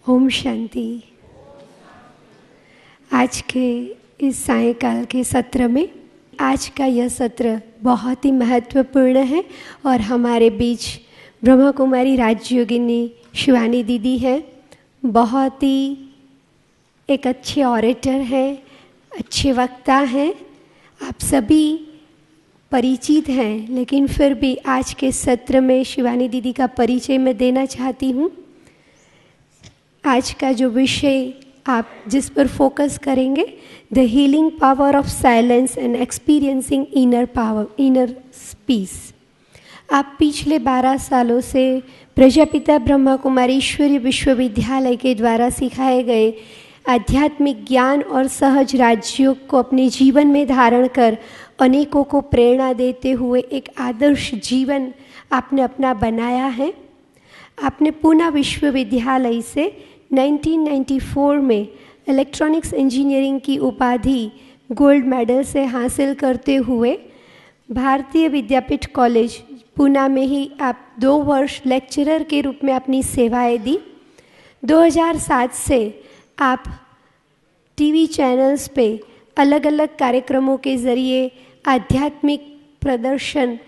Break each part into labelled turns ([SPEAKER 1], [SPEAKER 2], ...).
[SPEAKER 1] ओम शांति। आज के इस सायंकाल के सत्र में आज का यह सत्र बहुत ही महत्वपूर्ण है और हमारे बीच ब्रह्मा कुमारी राजयोगिनी शिवानी दीदी है। बहुत ही एक अच्छे ऑरेटर हैं, अच्छे वक्ता हैं। आप सभी परिचित हैं, लेकिन फिर भी आज के सत्र में शिवानी दीदी का परिचय मैं देना चाहती हूँ। आज का जो विषय आप जिस पर फोकस करेंगे, the healing power of silence and experiencing inner power, inner peace. आप पिछले 12 सालों से प्रजापिता ब्रह्मा कुमारी ईश्वरीय विश्वविद्यालय के द्वारा सिखाए गए आध्यात्मिक ज्ञान और सहज राजयोग को अपने जीवन में धारण कर अनेकों को प्रेरणा देते हुए एक आदर्श जीवन आपने अपना बनाया है। आपने पूना विश्वविद्यालय से 1994 में इलेक्ट्रॉनिक्स इंजीनियरिंग की उपाधि गोल्ड मेडल से हासिल करते हुए भारतीय विद्यापीठ कॉलेज पूना में ही आप 2 वर्ष लेक्चरर के रूप में अपनी सेवाएं दी। 2007 से आप टीवी चैनल्स पे अलग अलग कार्यक्रमों के ज़रिए आध्यात्मिक प्रदर्शन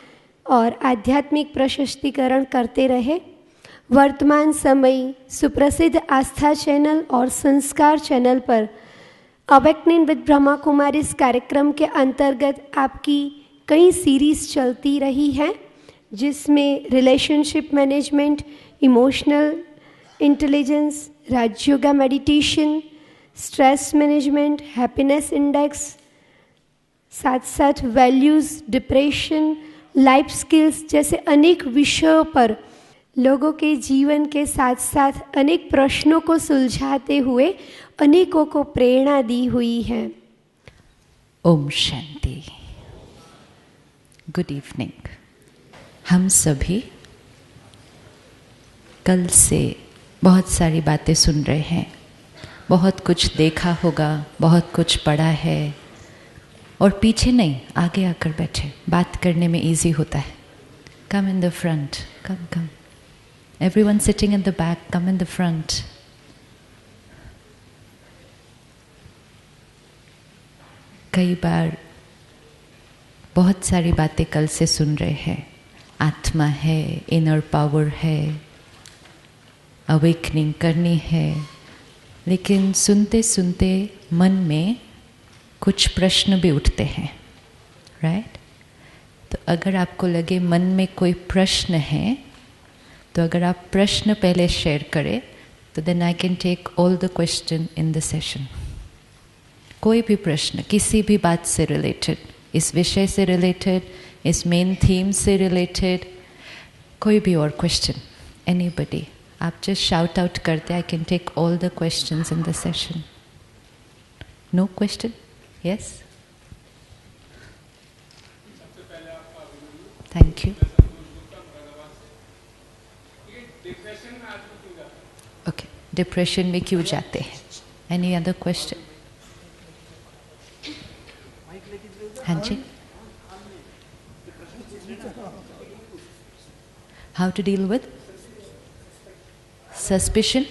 [SPEAKER 1] और आध्यात्मिक प्रशस्तिकरण करते रहे। वर्तमान समय सुप्रसिद्ध आस्था चैनल और संस्कार चैनल पर अवेकनिंग विद ब्रह्मा कुमारी इस कार्यक्रम के अंतर्गत आपकी कई सीरीज़ चलती रही हैं, जिसमें relationship management, emotional intelligence, Rajyoga meditation, stress management, happiness index, साथ साथ वैल्यूज़, डिप्रेशन, लाइफ स्किल्स जैसे अनेक विषयों पर लोगों के जीवन के साथ साथ अनेक प्रश्नों को सुलझाते हुए अनेकों को प्रेरणा दी हुई है।
[SPEAKER 2] ओम शांति। Good evening. हम सभी कल से बहुत सारी बातें सुन रहे हैं, बहुत कुछ देखा होगा, बहुत कुछ पढ़ा है, और पीछे नहीं आगे आकर बैठे, बात करने में इजी होता है। Come in the front, come come. Everyone sitting in the back, come in the front. कई बार बहुत सारी बातें कल से सुन रहे हैं। आत्मा है, इनर पावर है, अवेकनिंग करनी है, लेकिन सुनते सुनते मन में कुछ प्रश्न भी उठते हैं, राइट? तो अगर आपको लगे मन में कोई प्रश्न है, तो अगर आप प्रश्न पहले शेयर करें तो then I can take all the question in the session. कोई भी प्रश्न किसी भी बात से रिलेटेड, इस विषय से रिलेटेड, इस मेन थीम से रिलेटेड, कोई भी और क्वेश्चन, एनीबडी, आप जस्ट शाउट आउट करते, I can take all the questions in the session. No question? Yes, thank you. Okay, depression में क्यों जाते हैं? Any other question? हाँ जी। How to deal with suspicion?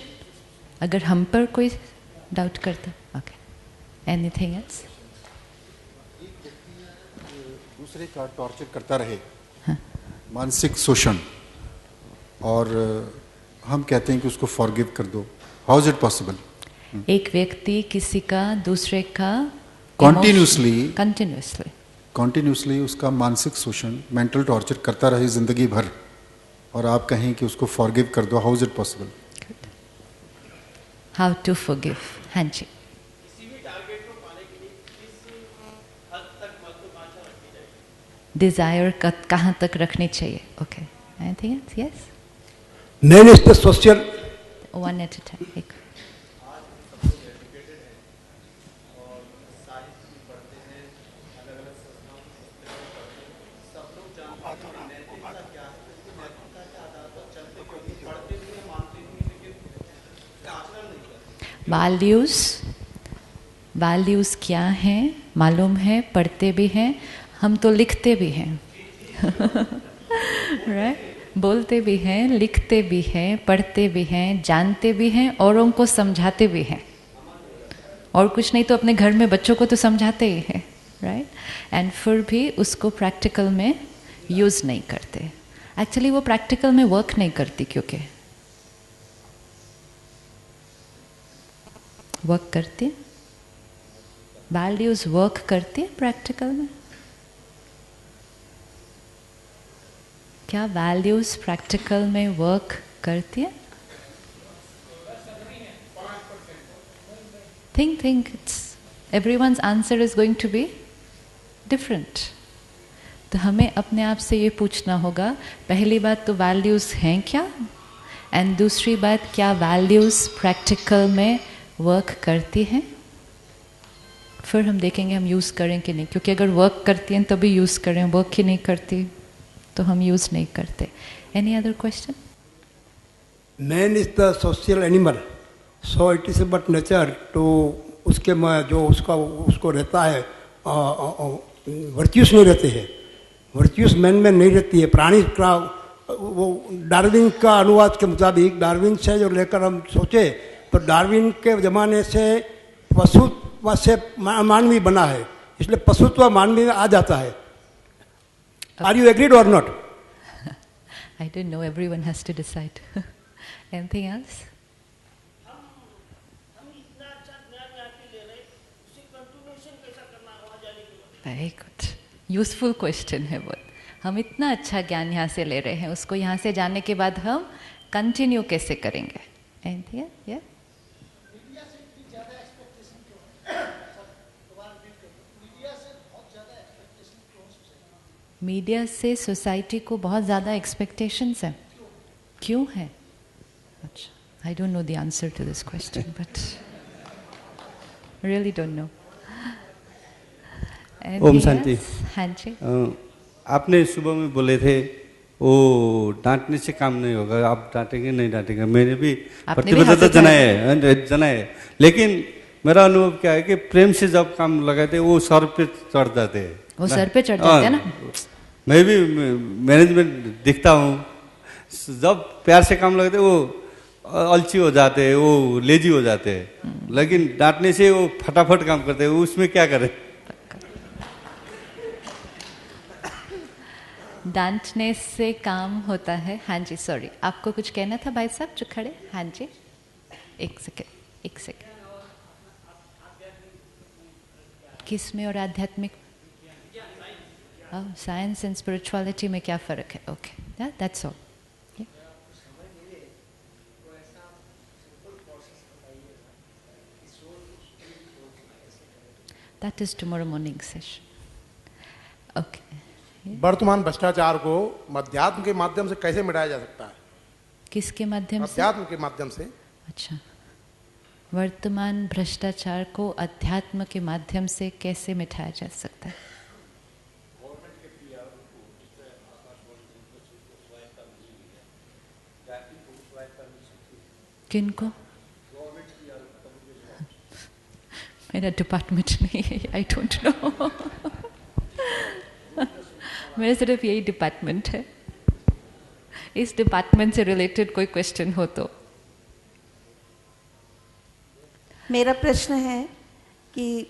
[SPEAKER 2] अगर हम पर कोई डाउट करता, ओके। Anything else?
[SPEAKER 3] दूसरे का टॉर्चर करता रहे, हाँ। मानसिक शोषण, और हम कहते हैं कि उसको फॉरगिव कर दो। How is it possible?
[SPEAKER 2] एक व्यक्ति किसी का, दूसरे का
[SPEAKER 3] कंटिन्यूसली उसका मानसिक शोषण, मेंटल टॉर्चर करता रहे जिंदगी भर, और आप कहें कि उसको फॉरगिव कर दो। How is it possible?
[SPEAKER 2] How to forgive? हाँ जी। डिजायर कहाँ तक रखनी चाहिए? Okay, anything else? Yes.
[SPEAKER 4] Name is the social.
[SPEAKER 2] One at a time. एक। वैल्यूज क्या हैं मालूम है, पढ़ते भी हैं, हम तो लिखते भी हैं, राइट? बोलते भी हैं, लिखते भी हैं, पढ़ते भी हैं, जानते भी हैं, औरों को समझाते भी हैं, और कुछ नहीं तो अपने घर में बच्चों को तो समझाते ही हैं, राइट? एंड फिर भी उसको प्रैक्टिकल में यूज़ नहीं करते। एक्चुअली वो प्रैक्टिकल में वर्क नहीं करती, क्योंकि वर्क करती है, वैल्यूज वर्क करती है प्रैक्टिकल में। क्या वैल्यूज प्रैक्टिकल में वर्क करती है? think it's everyone's answer is going to be different। तो हमें अपने आप से ये पूछना होगा, पहली बात तो वैल्यूज हैं क्या, एंड दूसरी बात क्या वैल्यूज प्रैक्टिकल में वर्क करती हैं। फिर हम देखेंगे हम यूज़ करें कि नहीं, क्योंकि अगर वर्क करती हैं तभी यूज़ करें, वर्क ही नहीं करती तो हम यूज़ नहीं करते। Any other question?
[SPEAKER 4] Man is the social animal, so it is but nature to उसके में जो उसको रहता है, वर्च्यूस नहीं रहते हैं, वर्च्यूस मैन में नहीं रहती है। प्राणी का वो डार्विन का अनुवाद के मुताबिक, डार्विन से जो लेकर हम सोचे तो डार्विन के ज़माने से पशुत्व से मानवी बना है, इसलिए पशुत्व मानवी में आ जाता है। Are you agreed or not?
[SPEAKER 2] I don't know, everyone has to decide। Anything else? Very good, useful question है बहुत। हम इतना अच्छा ज्ञान यहाँ से ले रहे हैं, उसको यहाँ से जाने के बाद हम कंटिन्यू कैसे करेंगे? Anything? Yeah? मीडिया से सोसाइटी को बहुत ज़्यादा एक्सपेक्टेशंस है, क्यों है? अच्छा, I don't know the answer to this question, but really don't know.
[SPEAKER 5] ओम शांति।
[SPEAKER 2] हाँ जी।
[SPEAKER 5] आपने सुबह में बोले थे वो डांटने से काम नहीं होगा, आप डांटेंगे नहीं डांटेंगे, मैंने भी प्रतिबद्धता जनाए, लेकिन मेरा अनुभव क्या है कि प्रेम से जब काम लगाते वो सर पे चढ़ जाते हैं,
[SPEAKER 2] वो सर पे चढ़ जाते हैं ना।
[SPEAKER 5] मैं भी मैनेजमेंट दिखता हूँ, जब प्यार से काम लगाते वो अलसी हो जाते हैं, वो लेजी हो जाते हैं, लेकिन डांटने से वो फटाफट काम करते हैं, उसमें क्या करें?
[SPEAKER 2] डांटने से काम होता है। हाँ जी, सॉरी, आपको कुछ कहना था भाई साहब जो खड़े? हाँ जी, एक सेकेंड। किस में और आध्यात्मिक? साइंस एंड स्पिरिचुअलिटी में क्या फ़र्क है? Okay, that's all. That is tomorrow morning session. Okay.
[SPEAKER 6] वर्तमान भ्रष्टाचार को अध्यात्म के माध्यम से कैसे मिटाया जा सकता है?
[SPEAKER 2] किसके माध्यम से?
[SPEAKER 6] अध्यात्म के माध्यम से।
[SPEAKER 2] अच्छा, वर्तमान भ्रष्टाचार को अध्यात्म के माध्यम से कैसे मिटाया जा सकता है? किनको? मेरा डिपार्टमेंट नहीं है, आई डोंट नो। मेरा सिर्फ यही डिपार्टमेंट है। इस डिपार्टमेंट से रिलेटेड कोई क्वेश्चन हो तो।
[SPEAKER 7] मेरा प्रश्न है कि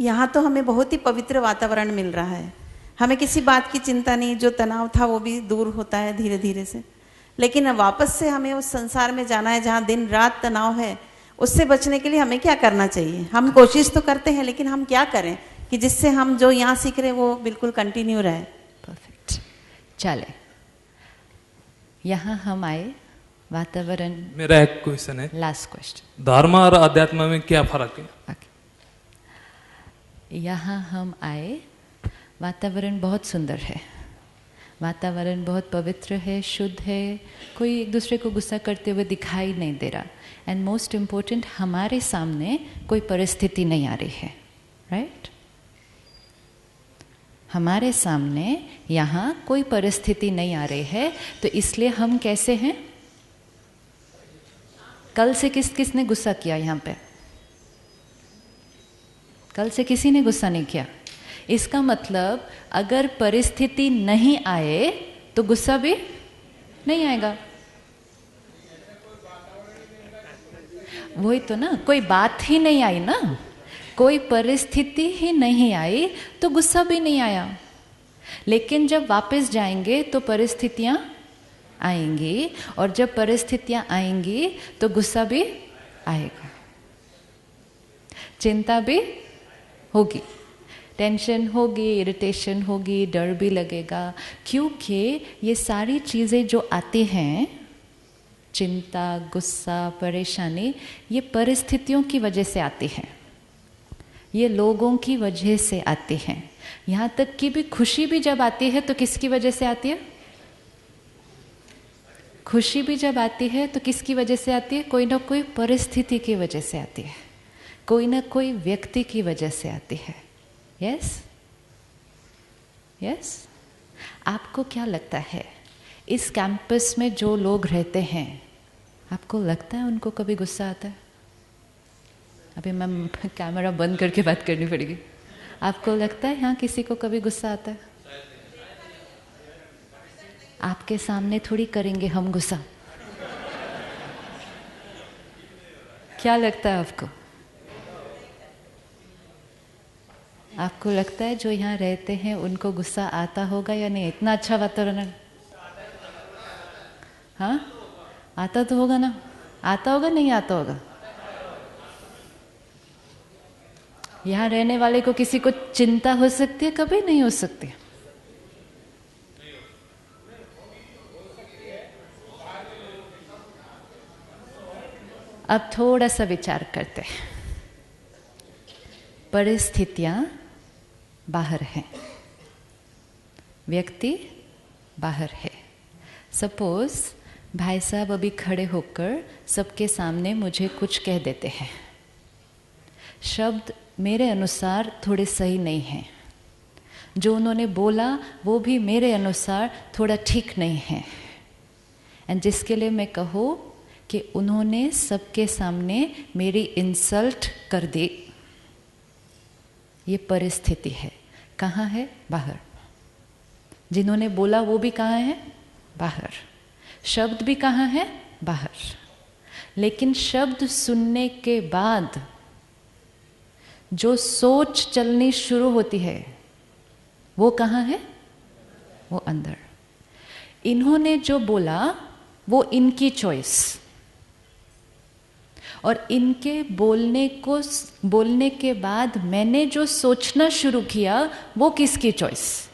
[SPEAKER 7] यहाँ तो हमें बहुत ही पवित्र वातावरण मिल रहा है, हमें किसी बात की चिंता नहीं, जो तनाव था वो भी दूर होता है धीरे धीरे से, लेकिन अब वापस से हमें उस संसार में जाना है जहाँ दिन रात तनाव है। उससे बचने के लिए हमें क्या करना चाहिए? हम कोशिश तो करते हैं, लेकिन हम क्या करें कि जिससे हम जो यहाँ सीख रहे हैं वो बिल्कुल कंटिन्यू रहे?
[SPEAKER 2] परफेक्ट, चले। यहाँ हम आए वातावरण।
[SPEAKER 8] मेरा एक क्वेश्चन है,
[SPEAKER 2] लास्ट क्वेश्चन।
[SPEAKER 8] धर्म और अध्यात्म में क्या फर्क है?
[SPEAKER 2] यहाँ हम आए, वातावरण बहुत सुंदर है, वातावरण बहुत पवित्र है, शुद्ध है, कोई एक दूसरे को गुस्सा करते हुए दिखाई नहीं दे रहा, एंड मोस्ट इम्पोर्टेंट हमारे सामने कोई परिस्थिति नहीं आ रही है, राइट? हमारे सामने यहाँ कोई परिस्थिति नहीं आ रही है, तो इसलिए हम कैसे हैं? कल से किसने गुस्सा किया यहाँ पे? कल से किसी ने गुस्सा नहीं किया। इसका मतलब अगर परिस्थिति नहीं आए तो गुस्सा भी नहीं आएगा। वही तो ना, कोई बात ही नहीं आई ना, कोई परिस्थिति ही नहीं आई तो गुस्सा भी नहीं आया। लेकिन जब वापस जाएंगे तो परिस्थितियां आएंगी, और जब परिस्थितियां आएंगी तो गुस्सा भी आएगा, चिंता भी होगी, टेंशन होगी, इरिटेशन होगी, डर भी लगेगा। क्योंकि ये सारी चीज़ें जो आती हैं, चिंता, गुस्सा, परेशानी, ये परिस्थितियों की वजह से आती हैं, ये लोगों की वजह से आती हैं। यहाँ तक कि भी खुशी भी जब आती है तो किसकी वजह से आती है? खुशी भी जब आती है तो किसकी वजह से आती है? कोई ना कोई परिस्थिति की वजह से आती है, कोई ना कोई व्यक्ति की वजह से आती है। Yes yes. आपको क्या लगता है, इस कैंपस में जो लोग रहते हैं, आपको लगता है उनको कभी गुस्सा आता है? अभी मैं कैमरा बंद करके बात करनी पड़ेगी। आपको लगता है यहाँ किसी को कभी गुस्सा आता है? आपके सामने थोड़ी करेंगे हम गुस्सा। क्या लगता है आपको? आपको लगता है जो यहाँ रहते हैं उनको गुस्सा आता होगा या नहीं? इतना अच्छा वातावरण। हाँ, आता तो होगा ना, आता होगा नहीं आता होगा? यहाँ रहने वाले को किसी को चिंता हो सकती है? कभी नहीं हो सकती। अब थोड़ा सा विचार करते हैं। परिस्थितियाँ बाहर हैं, व्यक्ति बाहर है। सपोज भाई साहब अभी खड़े होकर सबके सामने मुझे कुछ कह देते हैं, शब्द मेरे अनुसार थोड़े सही नहीं हैं, जो उन्होंने बोला वो भी मेरे अनुसार थोड़ा ठीक नहीं है, एंड जिसके लिए मैं कहूँ कि उन्होंने सबके सामने मेरी इंसल्ट कर दी। ये परिस्थिति है। कहाँ है? बाहर। जिन्होंने बोला वो भी कहाँ है? बाहर। शब्द भी कहाँ है? बाहर। लेकिन शब्द सुनने के बाद जो सोच चलनी शुरू होती है वो कहाँ है? वो अंदर। इन्होंने जो बोला वो इनकी चॉइस, और इनके बोलने के बाद मैंने जो सोचना शुरू किया वो किसकी चॉइस?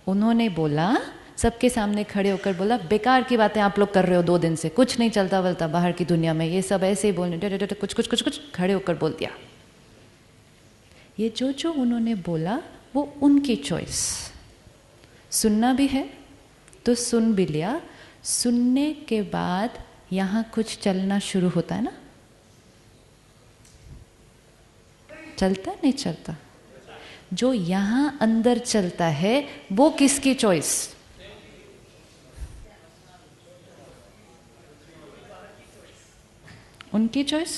[SPEAKER 2] उन्होंने बोला, सबके सामने खड़े होकर बोला, बेकार की बातें आप लोग कर रहे हो 2 दिन से, कुछ नहीं चलता वलता बाहर की दुनिया में, ये सब ऐसे ही बोलने, कुछ खड़े होकर बोल दिया। ये जो उन्होंने बोला वो उनकी चॉइस। सुनना भी है तो सुन भी लिया। सुनने के बाद यहाँ कुछ चलना शुरू होता है ना? चलता नहीं चलता? जो यहाँ अंदर चलता है वो किसकी चॉइस? उनकी choice.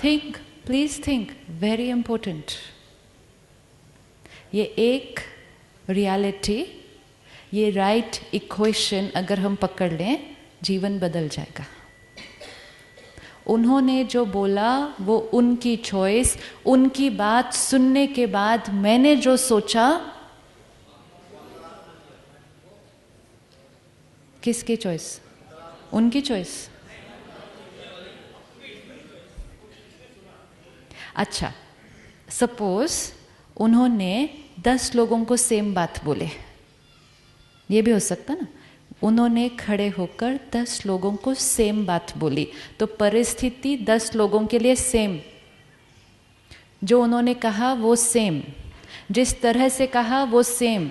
[SPEAKER 2] Think, please think, very important. ये एक रियलिटी, ये राइट इक्वेशन अगर हम पकड़ लें, जीवन बदल जाएगा। उन्होंने जो बोला वो उनकी चॉइस। उनकी बात सुनने के बाद मैंने जो सोचा, किसकी चॉइस? उनकी चॉइस। अच्छा, सपोज उन्होंने 10 लोगों को सेम बात बोले, ये भी हो सकता ना। उन्होंने खड़े होकर 10 लोगों को सेम बात बोली, तो परिस्थिति 10 लोगों के लिए सेम, जो उन्होंने कहा वो सेम, जिस तरह से कहा वो सेम।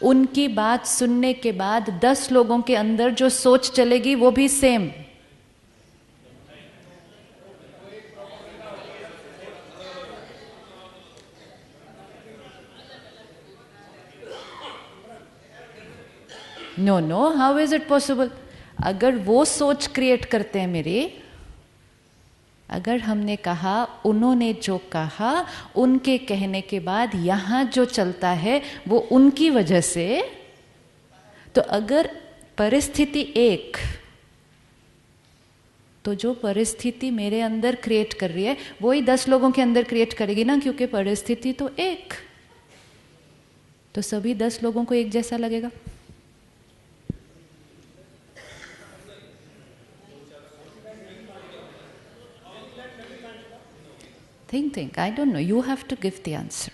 [SPEAKER 2] उनकी बात सुनने के बाद 10 लोगों के अंदर जो सोच चलेगी वो भी same. No, how is it possible? अगर वो सोच क्रिएट करते हैं मेरी, अगर हमने कहा उन्होंने जो कहा, उनके कहने के बाद यहाँ जो चलता है वो उनकी वजह से, तो अगर परिस्थिति एक, तो जो परिस्थिति मेरे अंदर क्रिएट कर रही है वही 10 लोगों के अंदर क्रिएट करेगी ना, क्योंकि परिस्थिति तो एक, तो सभी 10 लोगों को एक जैसा लगेगा। Think. I don't know. You have to give the answer.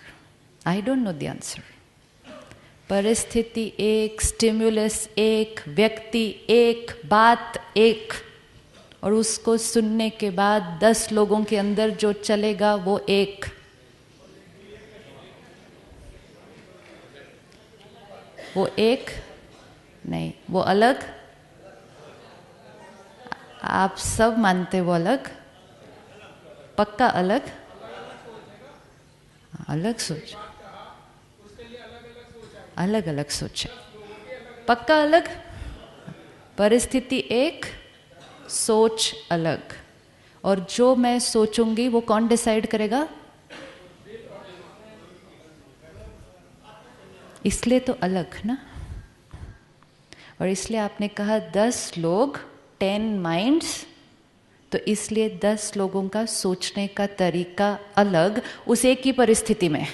[SPEAKER 2] I don't know the answer. परिस्थिति एक, स्टिमुलस एक, व्यक्ति एक, बात एक, और उसको सुनने के बाद 10 लोगों के अंदर जो चलेगा वो एक। वो एक नहीं, वो अलग। आप सब मानते वो अलग, पक्का अलग। अलग सोच, अलग अलग सोच, पक्का अलग। परिस्थिति एक, सोच अलग, और जो मैं सोचूंगी वो कौन डिसाइड करेगा? इसलिए तो अलग ना। और इसलिए आपने कहा 10 लोग 10 माइंड्स, तो इसलिए 10 लोगों का सोचने का तरीका अलग उस एक ही परिस्थिति में।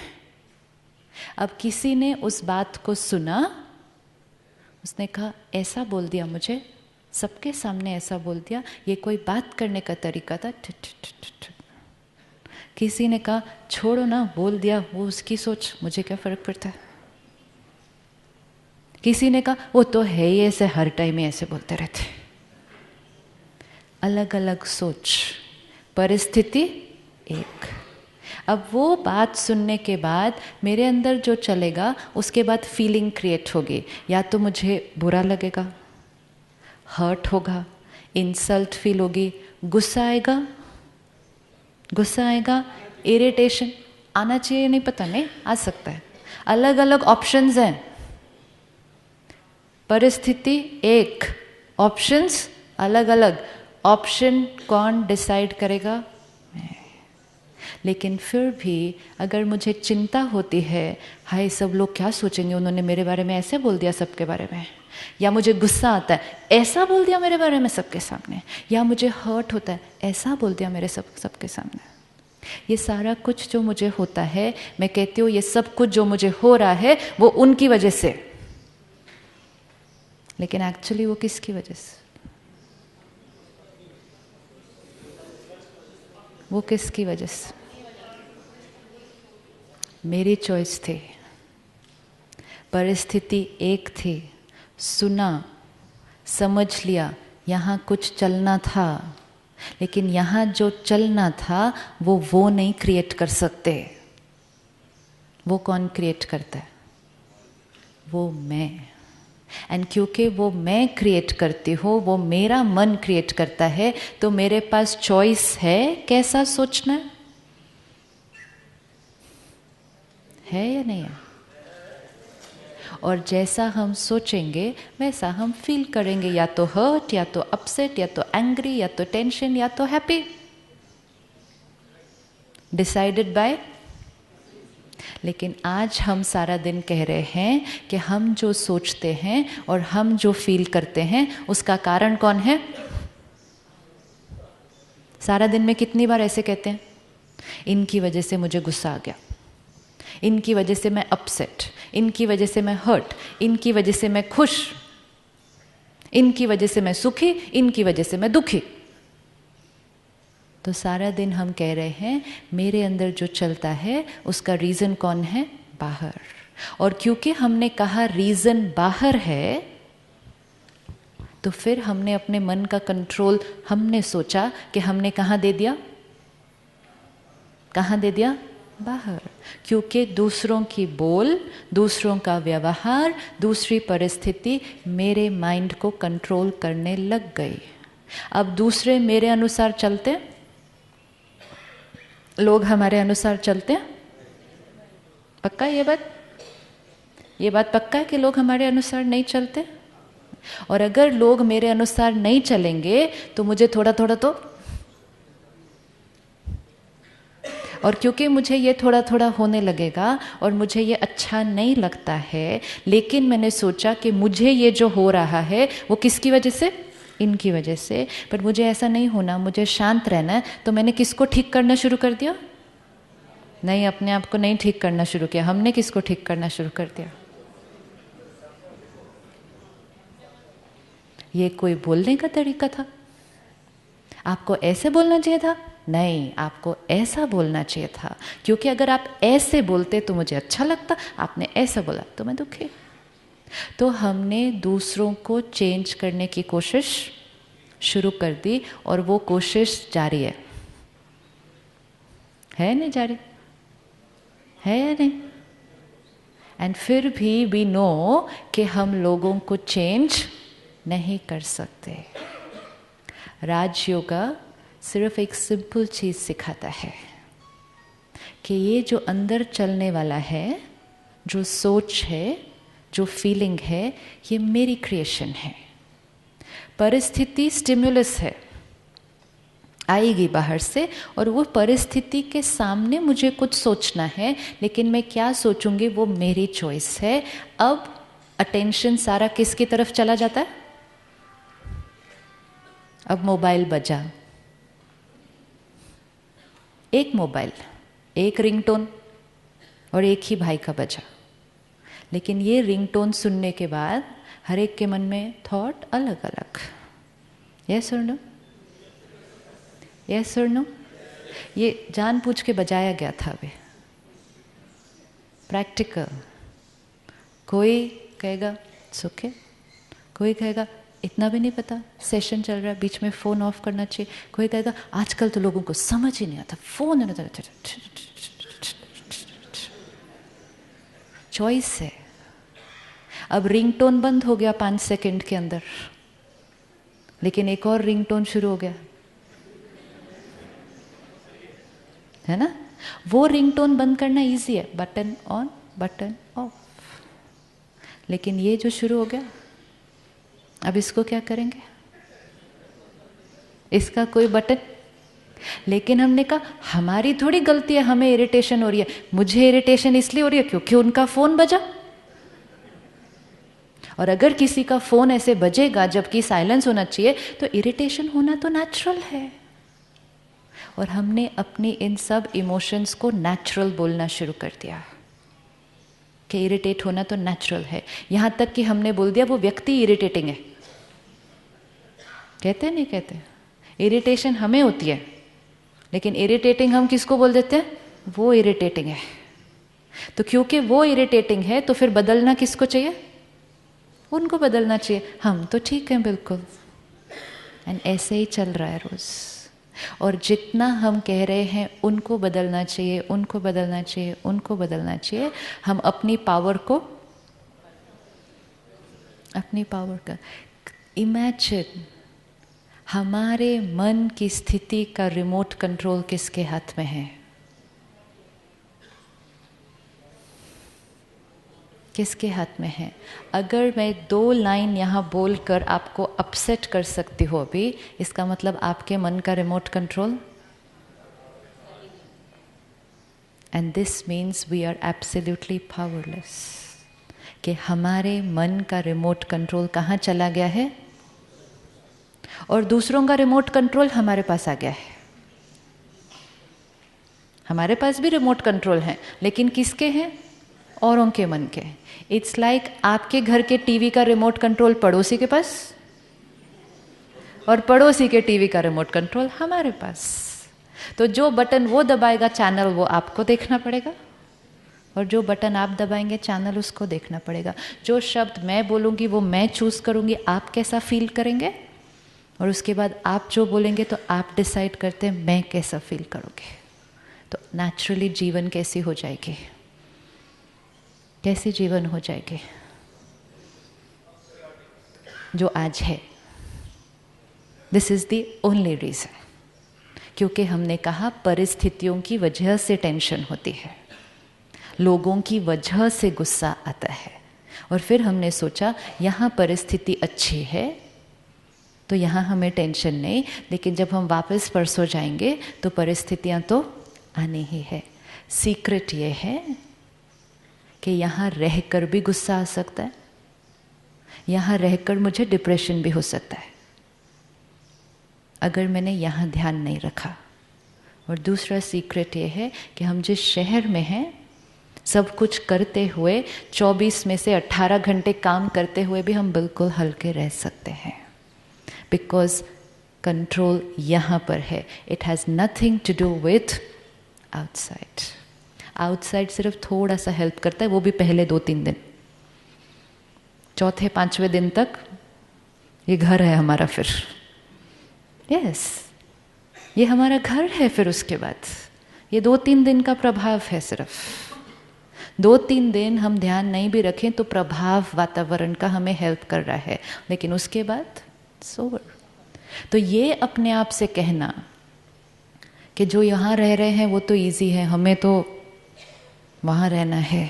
[SPEAKER 2] अब किसी ने उस बात को सुना, उसने कहा ऐसा बोल दिया मुझे, सबके सामने ऐसा बोल दिया, ये कोई बात करने का तरीका था। किसी ने कहा छोड़ो ना, बोल दिया, वो उसकी सोच, मुझे क्या फर्क पड़ता है। किसी ने कहा वो तो है ही ऐसे, हर टाइम ही ऐसे बोलते रहते। अलग अलग सोच, परिस्थिति एक। अब वो बात सुनने के बाद मेरे अंदर जो चलेगा उसके बाद फीलिंग क्रिएट होगी। या तो मुझे बुरा लगेगा, हर्ट होगा, इंसल्ट फील होगी, गुस्सा आएगा, इरिटेशन आना चाहिए, नहीं पता, नहीं आ सकता है। अलग अलग ऑप्शंस हैं। परिस्थिति एक, ऑप्शंस अलग अलग। ऑप्शन कौन डिसाइड करेगा? लेकिन फिर भी अगर मुझे चिंता होती है, हाय सब लोग क्या सोचेंगे, उन्होंने मेरे बारे में ऐसे बोल दिया सबके बारे में, या मुझे गुस्सा आता है, ऐसा बोल दिया मेरे बारे में सबके सामने, या मुझे हर्ट होता है, ऐसा बोल दिया मेरे सबके सामने। ये सारा कुछ जो मुझे होता है, मैं कहती हूँ ये सब कुछ जो मुझे हो रहा है वो उनकी वजह से। लेकिन एक्चुअली वो किसकी वजह से? वो किसकी वजह से? मेरी चॉइस थी, परिस्थिति एक थी, सुना, समझ लिया, यहाँ कुछ चलना था, लेकिन यहाँ जो चलना था वो नहीं क्रिएट कर सकते। वो कौन क्रिएट करता है? वो मैं। एंड क्योंकि वो मैं क्रिएट करती हूँ, वो मेरा मन क्रिएट करता है, तो मेरे पास चॉइस है कैसा सोचना है या नहीं है। और जैसा हम सोचेंगे वैसा हम फील करेंगे, या तो हर्ट, या तो अपसेट, या तो एंग्री, या तो टेंशन, या तो हैप्पी। Decided by. लेकिन आज हम सारा दिन कह रहे हैं कि हम जो सोचते हैं और हम जो फील करते हैं उसका कारण कौन है? सारा दिन में कितनी बार ऐसे कहते हैं, इनकी वजह से मुझे गुस्सा आ गया, इनकी वजह से मैं अपसेट, इनकी वजह से मैं हर्ट, इनकी वजह से मैं खुश, इनकी वजह से मैं सुखी, इनकी वजह से मैं दुखी। तो सारा दिन हम कह रहे हैं मेरे अंदर जो चलता है उसका रीज़न कौन है? बाहर। और क्योंकि हमने कहा रीज़न बाहर है, तो फिर हमने अपने मन का कंट्रोल, हमने सोचा कि हमने कहाँ दे दिया? कहाँ दे दिया? बाहर। क्योंकि दूसरों की बोल, दूसरों का व्यवहार, दूसरी परिस्थिति मेरे माइंड को कंट्रोल करने लग गई। अब दूसरे मेरे अनुसार चलते हैं, लोग हमारे अनुसार चलते हैं। पक्का ये बात पक्का है कि लोग हमारे अनुसार नहीं चलते। और अगर लोग मेरे अनुसार नहीं चलेंगे तो मुझे थोड़ा थोड़ा तो और क्योंकि मुझे ये थोड़ा थोड़ा होने लगेगा और मुझे ये अच्छा नहीं लगता है, लेकिन मैंने सोचा कि मुझे ये जो हो रहा है वो किसकी वजह से, इनकी वजह से, पर मुझे ऐसा नहीं होना, मुझे शांत रहना है, तो मैंने किसको ठीक करना शुरू कर दिया? नहीं, अपने आप को नहीं ठीक करना शुरू किया, हमने किसको ठीक करना शुरू कर दिया? ये कोई बोलने का तरीका था? आपको ऐसे बोलना चाहिए था? नहीं, आपको ऐसा बोलना चाहिए था, क्योंकि अगर आप ऐसे बोलते तो मुझे अच्छा लगता, आपने ऐसा बोला तो मैं दुखी। तो हमने दूसरों को चेंज करने की कोशिश शुरू कर दी और वो कोशिश जारी है नहीं जारी? है या नहीं? एंड फिर भी वी नो कि हम लोगों को चेंज नहीं कर सकते। राजयोगा सिर्फ एक सिंपल चीज़ सिखाता है कि ये जो अंदर चलने वाला है, जो सोच है, जो फीलिंग है, ये मेरी क्रिएशन है। परिस्थिति स्टिमुलस है, आएगी बाहर से, और वो परिस्थिति के सामने मुझे कुछ सोचना है, लेकिन मैं क्या सोचूंगी वो मेरी चॉइस है। अब अटेंशन सारा किसकी तरफ चला जाता है? अब मोबाइल बजा, एक मोबाइल, एक रिंगटोन और एक ही भाई का बजा, लेकिन ये रिंगटोन सुनने के बाद हर एक के मन में थॉट अलग अलग। यस और नो? यस और नो? ये जानबूझ के बजाया गया था अभी, प्रैक्टिकल। कोई कहेगा सुखे, कोई कहेगा इतना भी नहीं पता, सेशन चल रहा है, बीच में फ़ोन ऑफ करना चाहिए, कोई कहेगा आजकल तो लोगों को समझ ही नहीं आता, फ़ोन है। चॉइस है। अब रिंगटोन बंद हो गया 5 सेकंड के अंदर, लेकिन एक और रिंगटोन शुरू हो गया, है ना? वो रिंगटोन बंद करना इजी है, बटन ऑन बटन ऑफ, लेकिन ये जो शुरू हो गया, अब इसको क्या करेंगे? इसका कोई बटन, लेकिन हमने कहा हमारी थोड़ी गलती है, हमें इरिटेशन हो रही है। मुझे इरिटेशन इसलिए हो रही है क्योंकि उनका फोन बजा, और अगर किसी का फोन ऐसे बजेगा जबकि साइलेंस होना चाहिए, तो इरिटेशन होना तो नेचुरल है। और हमने अपनी इन सब इमोशंस को नेचुरल बोलना शुरू कर दिया कि इरिटेट होना तो नेचुरल है। यहां तक कि हमने बोल दिया वो व्यक्ति इरिटेटिंग है। कहते नहीं कहते? इरिटेशन हमें होती है, लेकिन इरिटेटिंग हम किसको बोल देते हैं? वो इरिटेटिंग है। तो क्योंकि वो इरिटेटिंग है तो फिर बदलना किसको चाहिए? उनको बदलना चाहिए। हम तो ठीक हैं बिल्कुल। एंड ऐसे ही चल रहा है रोज। और जितना हम कह रहे हैं उनको बदलना चाहिए, उनको बदलना चाहिए, उनको बदलना चाहिए, हम अपनी पावर का इमेजिन, हमारे मन की स्थिति का रिमोट कंट्रोल किसके हाथ में है? किसके हाथ में है? अगर मैं 2 लाइन यहाँ बोलकर आपको अपसेट कर सकती हूँ अभी, इसका मतलब आपके मन का remote control, and this means we are absolutely powerless. कि हमारे मन का रिमोट कंट्रोल कहाँ चला गया है, और दूसरों का रिमोट कंट्रोल हमारे पास आ गया है। हमारे पास भी रिमोट कंट्रोल है, लेकिन किसके हैं? औरों के मन के। इट्स लाइक आपके घर के टीवी का रिमोट कंट्रोल पड़ोसी के पास, और पड़ोसी के टीवी का रिमोट कंट्रोल हमारे पास। तो जो बटन वो दबाएगा चैनल वो आपको देखना पड़ेगा, और जो बटन आप दबाएंगे चैनल उसको देखना पड़ेगा। जो शब्द मैं बोलूँगी वो मैं चूज़ करूँगी, आप कैसा फील करेंगे, और उसके बाद आप जो बोलेंगे तो आप डिसाइड करते हैं मैं कैसा फील करूँगी। तो नेचुरली जीवन कैसी हो जाएगी? कैसी जीवन हो जाएगी? जो आज है। This is the only reason. क्योंकि हमने कहा परिस्थितियों की वजह से टेंशन होती है, लोगों की वजह से गुस्सा आता है, और फिर हमने सोचा यहाँ परिस्थिति अच्छी है तो यहाँ हमें टेंशन नहीं, लेकिन जब हम वापस परसों जाएंगे तो परिस्थितियाँ तो आनी ही है। सीक्रेट ये है कि यहाँ रहकर भी गुस्सा आ सकता है, यहाँ रहकर मुझे डिप्रेशन भी हो सकता है अगर मैंने यहाँ ध्यान नहीं रखा। और दूसरा सीक्रेट ये है कि हम जिस शहर में हैं, सब कुछ करते हुए 24 में से 18 घंटे काम करते हुए भी हम बिल्कुल हल्के रह सकते हैं, बिकॉज कंट्रोल यहाँ पर है। It has nothing to do with outside. Outside सिर्फ थोड़ा सा हेल्प करता है, वो भी पहले 2-3 दिन, चौथे 5वें दिन तक ये घर है हमारा। फिर यस, ये हमारा घर है। फिर उसके बाद ये 2-3 दिन का प्रभाव है। सिर्फ 2-3 दिन हम ध्यान नहीं भी रखें तो प्रभाव वातावरण का हमें हेल्प कर रहा है, लेकिन उसके बाद सोवर। तो ये अपने आप से कहना कि जो यहाँ रह रहे हैं वो तो इजी है, हमें तो वहाँ रहना है,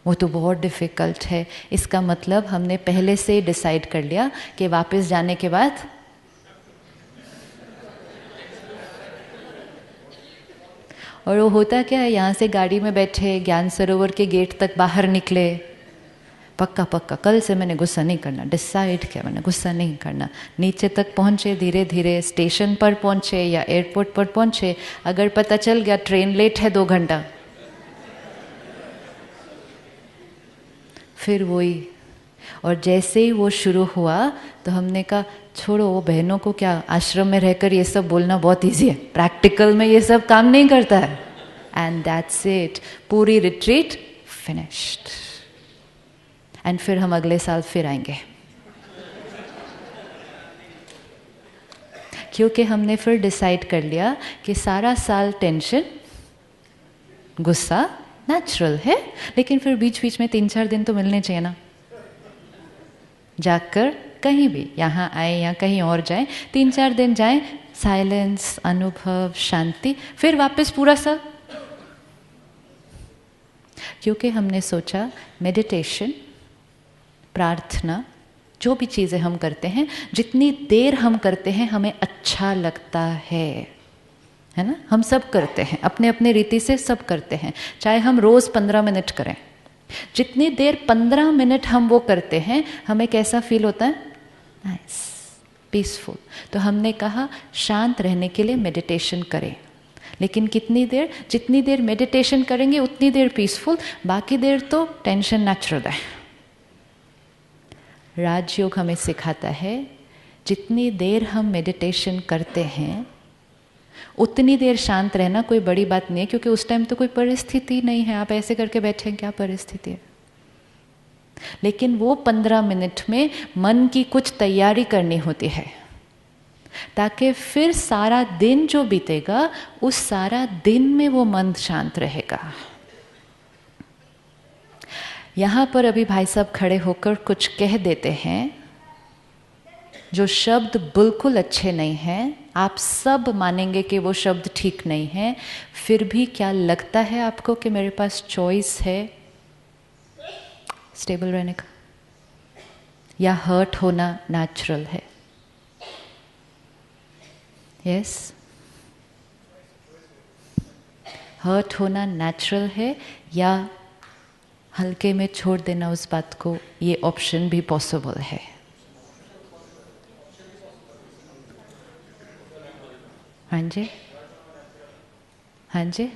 [SPEAKER 2] वो तो बहुत डिफ़िकल्ट है, इसका मतलब हमने पहले से डिसाइड कर लिया कि वापस जाने के बाद और वो होता क्या है, यहाँ से गाड़ी में बैठे ज्ञान सरोवर के गेट तक बाहर निकले, पक्का पक्का कल से मैंने गुस्सा नहीं करना, डिसाइड किया मैंने गुस्सा नहीं करना। नीचे तक पहुँचे, धीरे धीरे स्टेशन पर पहुँचे या एयरपोर्ट पर पहुँचे, अगर पता चल गया ट्रेन लेट है 2 घंटा, फिर वही। और जैसे ही वो शुरू हुआ तो हमने कहा छोड़ो, वो बहनों को क्या, आश्रम में रहकर ये सब बोलना बहुत इजी है, प्रैक्टिकल में ये सब काम नहीं करता है। एंड दैट्स इट, पूरी रिट्रीट फिनिश्ड। एंड फिर हम अगले साल फिर आएंगे, क्योंकि हमने फिर डिसाइड कर लिया कि सारा साल टेंशन, गुस्सा नेचुरल है, लेकिन फिर बीच बीच में 3-4 दिन तो मिलने चाहिए ना। जाकर कहीं भी, यहाँ आए या कहीं और जाएं, 3-4 दिन जाएं, साइलेंस, अनुभव, शांति, फिर वापस पूरा साल। क्योंकि हमने सोचा मेडिटेशन, प्रार्थना, जो भी चीज़ें हम करते हैं, जितनी देर हम करते हैं हमें अच्छा लगता है ना। हम सब करते हैं अपने अपने रीति से, सब करते हैं, चाहे हम रोज़ 15 मिनट करें। जितनी देर 15 मिनट हम वो करते हैं हमें कैसा फील होता है, नाइस, पीसफुल। तो हमने कहा शांत रहने के लिए मेडिटेशन करें, लेकिन कितनी देर, जितनी देर मेडिटेशन करेंगे उतनी देर पीसफुल, बाकी देर तो टेंशन नेचुरल है। राजयोग हमें सिखाता है जितनी देर हम मेडिटेशन करते हैं उतनी देर शांत रहना कोई बड़ी बात नहीं है, क्योंकि उस टाइम तो कोई परिस्थिति नहीं है, आप ऐसे करके बैठे हैं, क्या परिस्थिति है। लेकिन वो 15 मिनट में मन की कुछ तैयारी करनी होती है, ताकि फिर सारा दिन जो बीतेगा उस सारा दिन में वो मन शांत रहेगा। यहाँ पर अभी भाई साहब खड़े होकर कुछ कह देते हैं जो शब्द बिल्कुल अच्छे नहीं हैं, आप सब मानेंगे कि वो शब्द ठीक नहीं है, फिर भी क्या लगता है आपको कि मेरे पास चॉइस है स्टेबल रहने का, या हर्ट होना नेचुरल है? यस, हर्ट होना नेचुरल है, या हल्के में छोड़ देना उस बात को, ये ऑप्शन भी पॉसिबल है। हाँ जी, हाँ जी,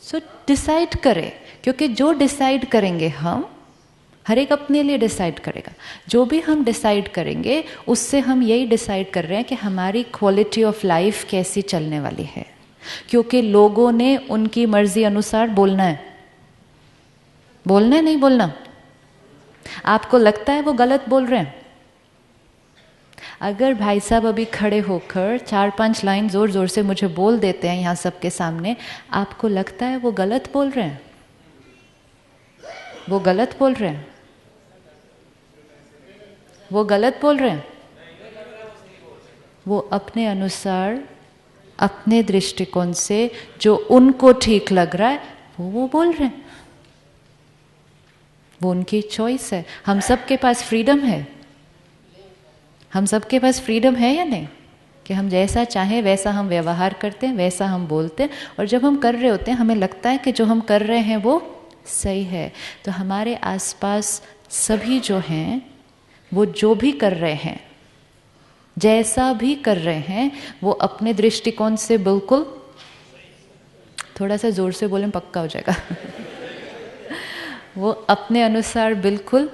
[SPEAKER 2] सो डिसाइड करें, क्योंकि जो डिसाइड करेंगे हम, हर एक अपने लिए डिसाइड करेगा, जो भी हम डिसाइड करेंगे उससे हम यही डिसाइड कर रहे हैं कि हमारी क्वालिटी ऑफ लाइफ कैसी चलने वाली है। क्योंकि लोगों ने उनकी मर्जी अनुसार बोलना है, बोलना है नहीं बोलना, आपको लगता है वो गलत बोल रहे हैं। अगर भाई साहब अभी खड़े होकर 4-5 लाइन जोर जोर से मुझे बोल देते हैं यहाँ सबके सामने, आपको लगता है वो गलत बोल रहे हैं? वो गलत बोल रहे हैं? वो गलत बोल रहे हैं? वो अपने अनुसार, अपने दृष्टिकोण से जो उनको ठीक लग रहा है वो बोल रहे हैं। वो उनकी चॉइस है। हम सब के पास फ्रीडम है, हम सबके पास फ्रीडम है या नहीं कि हम जैसा चाहें वैसा हम व्यवहार करते हैं, वैसा हम बोलते हैं, और जब हम कर रहे होते हैं हमें लगता है कि जो हम कर रहे हैं वो सही है। तो हमारे आसपास सभी जो हैं वो जो भी कर रहे हैं, जैसा भी कर रहे हैं, वो अपने दृष्टिकोण से बिल्कुल, थोड़ा सा जोर से बोलें पक्का हो जाएगा वो अपने अनुसार बिल्कुल,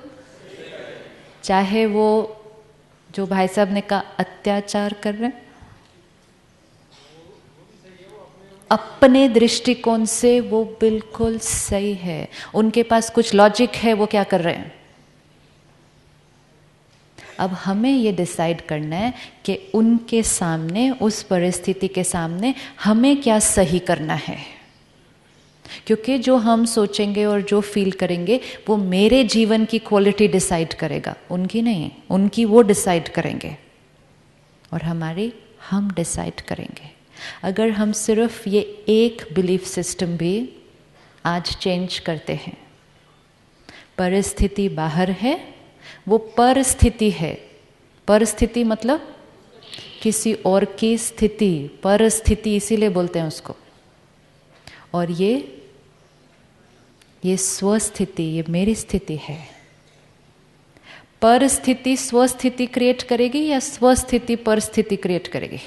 [SPEAKER 2] चाहे वो जो भाई साहब ने कहा अत्याचार कर रहे हैं, अपने दृष्टिकोण से वो बिल्कुल सही है। उनके पास कुछ लॉजिक है, वो क्या कर रहे हैं। अब हमें ये डिसाइड करना है कि उनके सामने, उस परिस्थिति के सामने हमें क्या सही करना है, क्योंकि जो हम सोचेंगे और जो फील करेंगे वो मेरे जीवन की क्वालिटी डिसाइड करेगा, उनकी नहीं। उनकी वो डिसाइड करेंगे और हमारी हम डिसाइड करेंगे। अगर हम सिर्फ ये एक बिलीफ सिस्टम भी आज चेंज करते हैं, परिस्थिति बाहर है, वो परिस्थिति है। परिस्थिति मतलब किसी और की स्थिति, परिस्थिति इसीलिए बोलते हैं उसको। और ये स्वस्थिति, ये मेरी स्थिति है। परिस्थिति स्वस्थिति क्रिएट करेगी या स्वस्थिति परिस्थिति क्रिएट करेगी?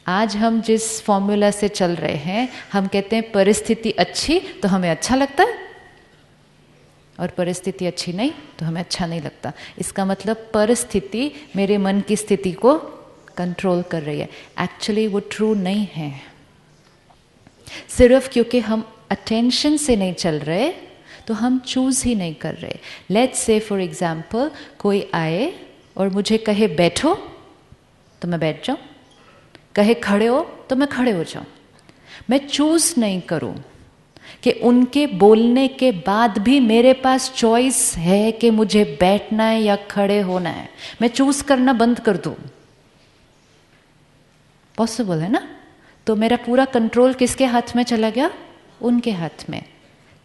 [SPEAKER 2] आज हम जिस फॉर्मूला से चल रहे हैं, हम कहते हैं परिस्थिति अच्छी तो हमें अच्छा लगता है, और परिस्थिति अच्छी नहीं तो हमें अच्छा नहीं लगता। इसका मतलब परिस्थिति मेरे मन की स्थिति को कंट्रोल कर रही है। एक्चुअली वो ट्रू नहीं है। सिर्फ क्योंकि हम अटेंशन से नहीं चल रहे तो हम चूज ही नहीं कर रहे। लेट्स से फॉर एग्जाम्पल कोई आए और मुझे कहे बैठो तो मैं बैठ जाऊं, कहे खड़े हो तो मैं खड़े हो जाऊं। मैं चूज नहीं करूं कि उनके बोलने के बाद भी मेरे पास चॉइस है कि मुझे बैठना है या खड़े होना है। मैं चूज करना बंद कर दूं, पॉसिबल है ना? तो मेरा पूरा कंट्रोल किसके हाथ में चला गया? उनके हाथ में।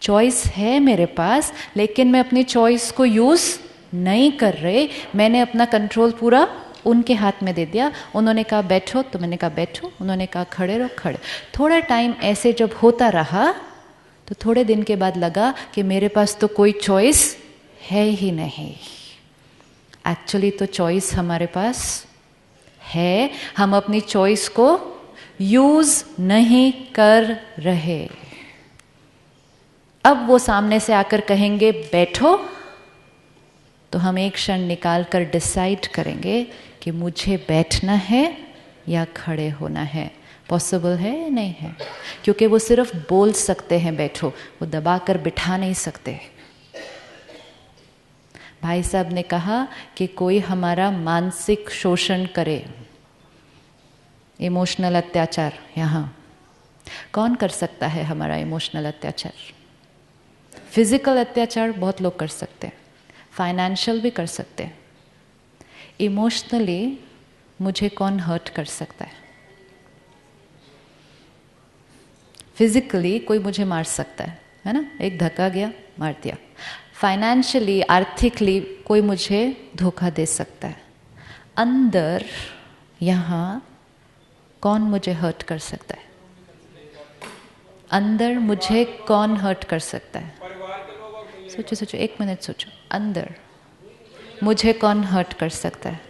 [SPEAKER 2] चॉइस है मेरे पास, लेकिन मैं अपनी चॉइस को यूज नहीं कर रहे। मैंने अपना कंट्रोल पूरा उनके हाथ में दे दिया। उन्होंने कहा बैठो तो मैंने कहा बैठो, उन्होंने कहा खड़े रहो खड़े। थोड़ा टाइम ऐसे जब होता रहा तो थोड़े दिन के बाद लगा कि मेरे पास तो कोई चॉइस है ही नहीं। एक्चुअली तो चॉइस हमारे पास है, हम अपनी चॉइस को यूज नहीं कर रहे। अब वो सामने से आकर कहेंगे बैठो, तो हम एक क्षण निकाल कर डिसाइड करेंगे कि मुझे बैठना है या खड़े होना है। पॉसिबल है या नहीं है? क्योंकि वो सिर्फ बोल सकते हैं बैठो, वो दबाकर बिठा नहीं सकते। भाई साहब ने कहा कि कोई हमारा मानसिक शोषण करे, इमोशनल अत्याचार, यहाँ कौन कर सकता है हमारा इमोशनल अत्याचार? फिजिकल अत्याचार बहुत लोग कर सकते हैं, फाइनेंशियल भी कर सकते हैं। इमोशनली मुझे कौन हर्ट कर सकता है? फिजिकली कोई मुझे मार सकता है ना? एक धक्का गया मार दिया। फाइनेंशियली, आर्थिकली कोई मुझे धोखा दे सकता है। अंदर यहाँ कौन मुझे हर्ट कर सकता है? अंदर मुझे कौन हर्ट कर सकता है? सोचो सोचो, एक मिनट सोचो। अंदर मुझे कौन हर्ट कर सकता है?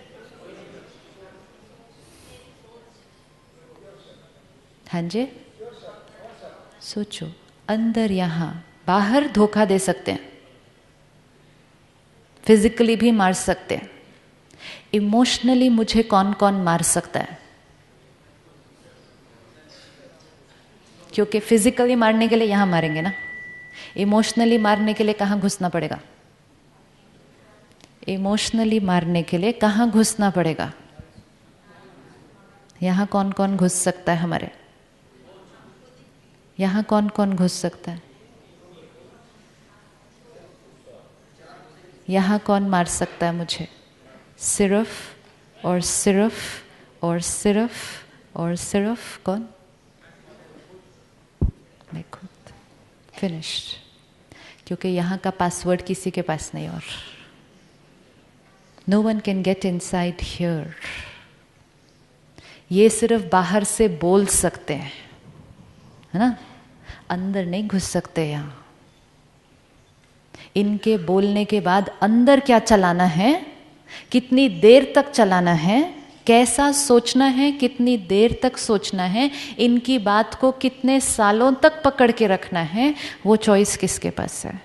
[SPEAKER 2] हाँ जी, सोचो। अंदर यहाँ, बाहर धोखा दे सकते हैं, फिजिकली भी मार सकते हैं। इमोशनली मुझे कौन कौन मार सकता है? क्योंकि फिजिकली मारने के लिए यहाँ मारेंगे ना, इमोशनली मारने के लिए कहाँ घुसना पड़ेगा? इमोशनली मारने के लिए कहाँ घुसना पड़ेगा? यहाँ कौन कौन घुस सकता है हमारे? यहाँ कौन कौन घुस सकता है? यहाँ कौन मार सकता है मुझे? सिर्फ और सिर्फ और सिर्फ और सिर्फ कौन? मैं खुद। फिनिश्ड। क्योंकि यहाँ का पासवर्ड किसी के पास नहीं और no one can get inside here. ये सिर्फ बाहर से बोल सकते हैं, है ना, अंदर नहीं घुस सकते यहाँ। इनके बोलने के बाद अंदर क्या चलाना है, कितनी देर तक चलाना है, कैसा सोचना है, कितनी देर तक सोचना है, इनकी बात को कितने सालों तक पकड़ के रखना है, वो चॉइस किसके पास है?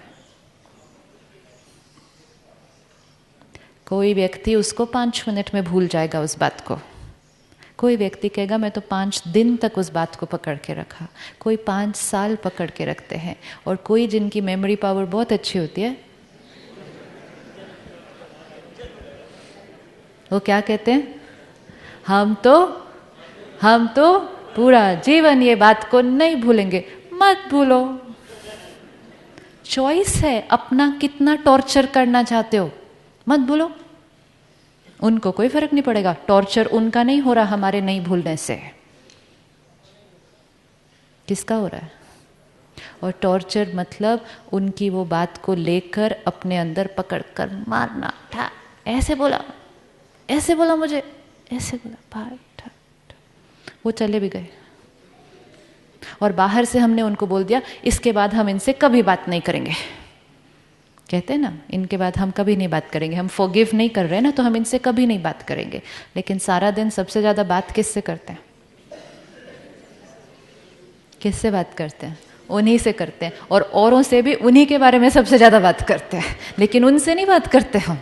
[SPEAKER 2] कोई व्यक्ति उसको 5 मिनट में भूल जाएगा उस बात को, कोई व्यक्ति कहेगा मैं तो 5 दिन तक उस बात को पकड़ के रखा, कोई 5 साल पकड़ के रखते हैं, और कोई जिनकी मेमोरी पावर बहुत अच्छी होती है वो क्या कहते हैं, हम तो पूरा जीवन ये बात को नहीं भूलेंगे। मत भूलो, चॉइस है अपना कितना टॉर्चर करना चाहते हो, मत भूलो। उनको कोई फर्क नहीं पड़ेगा, टॉर्चर उनका नहीं हो रहा हमारे नहीं भूलने से, किसका हो रहा है? और टॉर्चर मतलब उनकी वो बात को लेकर अपने अंदर पकड़ कर मारना, ठा ऐसे बोला मुझे, ऐसे बोला, भाई ठा, ठा। वो चले भी गए और बाहर से हमने उनको बोल दिया इसके बाद हम इनसे कभी बात नहीं करेंगे। कहते हैं ना, इनके बाद हम कभी नहीं बात करेंगे, हम फॉरगिव नहीं कर रहे हैं ना, तो हम इनसे कभी नहीं बात करेंगे। लेकिन सारा दिन सबसे ज़्यादा बात किससे करते हैं? किससे बात करते हैं? उन्हीं से करते हैं, और औरों से भी उन्हीं के बारे में सबसे ज़्यादा बात करते हैं, लेकिन उनसे नहीं बात करते हम।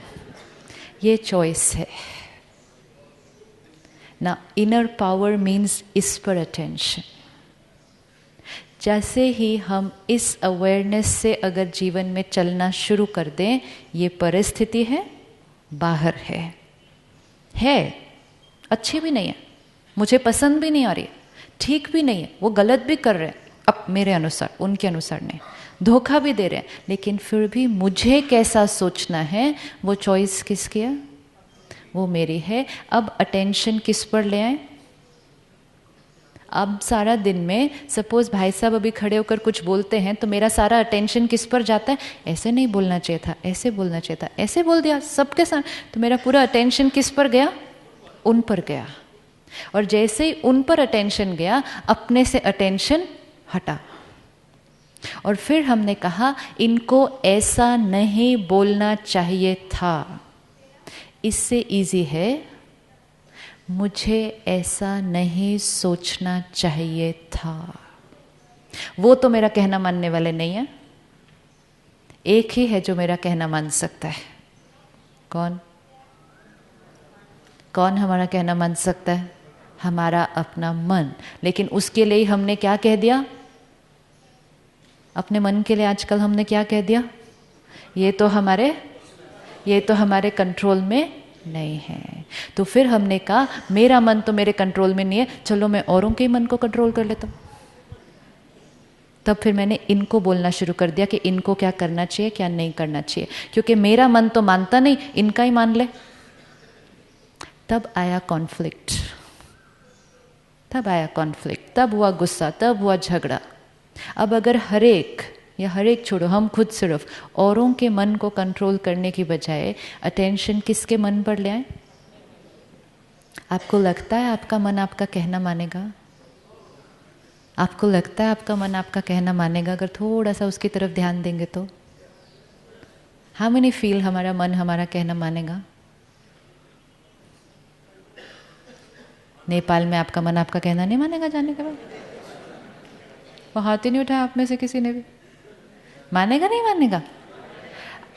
[SPEAKER 2] ये चॉइस है ना। इनर पावर मीन्स इस पर अटेंशन। जैसे ही हम इस अवेयरनेस से अगर जीवन में चलना शुरू कर दें, ये परिस्थिति है, बाहर है अच्छी भी नहीं है, मुझे पसंद भी नहीं आ रही है, ठीक भी नहीं है, वो गलत भी कर रहे हैं अब मेरे अनुसार, उनके अनुसार नहीं, धोखा भी दे रहे हैं, लेकिन फिर भी मुझे कैसा सोचना है वो चॉइस किसकी है? वो मेरी है। अब अटेंशन किस पर ले आए? अब सारा दिन में सपोज भाई साहब अभी खड़े होकर कुछ बोलते हैं तो मेरा सारा अटेंशन किस पर जाता है? ऐसे नहीं बोलना चाहिए था, ऐसे बोलना चाहिए था, ऐसे बोल दिया सबके साथ, तो मेरा पूरा अटेंशन किस पर गया? उन पर गया। और जैसे ही उन पर अटेंशन गया, अपने से अटेंशन हटा। और फिर हमने कहा इनको ऐसा नहीं बोलना चाहिए था। इससे इजी है, मुझे ऐसा नहीं सोचना चाहिए था। वो तो मेरा कहना मानने वाले नहीं है, एक ही है जो मेरा कहना मान सकता है। कौन? कौन हमारा कहना मान सकता है? हमारा अपना मन। लेकिन उसके लिए हमने क्या कह दिया? अपने मन के लिए आजकल हमने क्या कह दिया? ये तो हमारे कंट्रोल में नहीं है। तो फिर हमने कहा मेरा मन तो मेरे कंट्रोल में नहीं है, चलो मैं औरों के मन को कंट्रोल कर लेता हूँ। तब फिर मैंने इनको बोलना शुरू कर दिया कि इनको क्या करना चाहिए, क्या नहीं करना चाहिए, क्योंकि मेरा मन तो मानता नहीं, इनका ही मान ले। तब आया कॉन्फ्लिक्ट, तब हुआ गुस्सा, तब हुआ झगड़ा। अब अगर हर एक छोड़ो, हम खुद सिर्फ औरों के मन को कंट्रोल करने की बजाय अटेंशन किसके मन पर ले आए? आपको लगता है आपका मन आपका कहना मानेगा? आपको लगता है आपका मन आपका कहना मानेगा अगर थोड़ा सा उसकी तरफ ध्यान देंगे तो? हाउ मेनी फील हमारा मन हमारा कहना मानेगा? नेपाल में आपका मन आपका कहना नहीं मानेगा जाने के बाद? वो हाथ ही नहीं उठाया आप में से किसी ने भी। मानेगा नहीं मानेगा?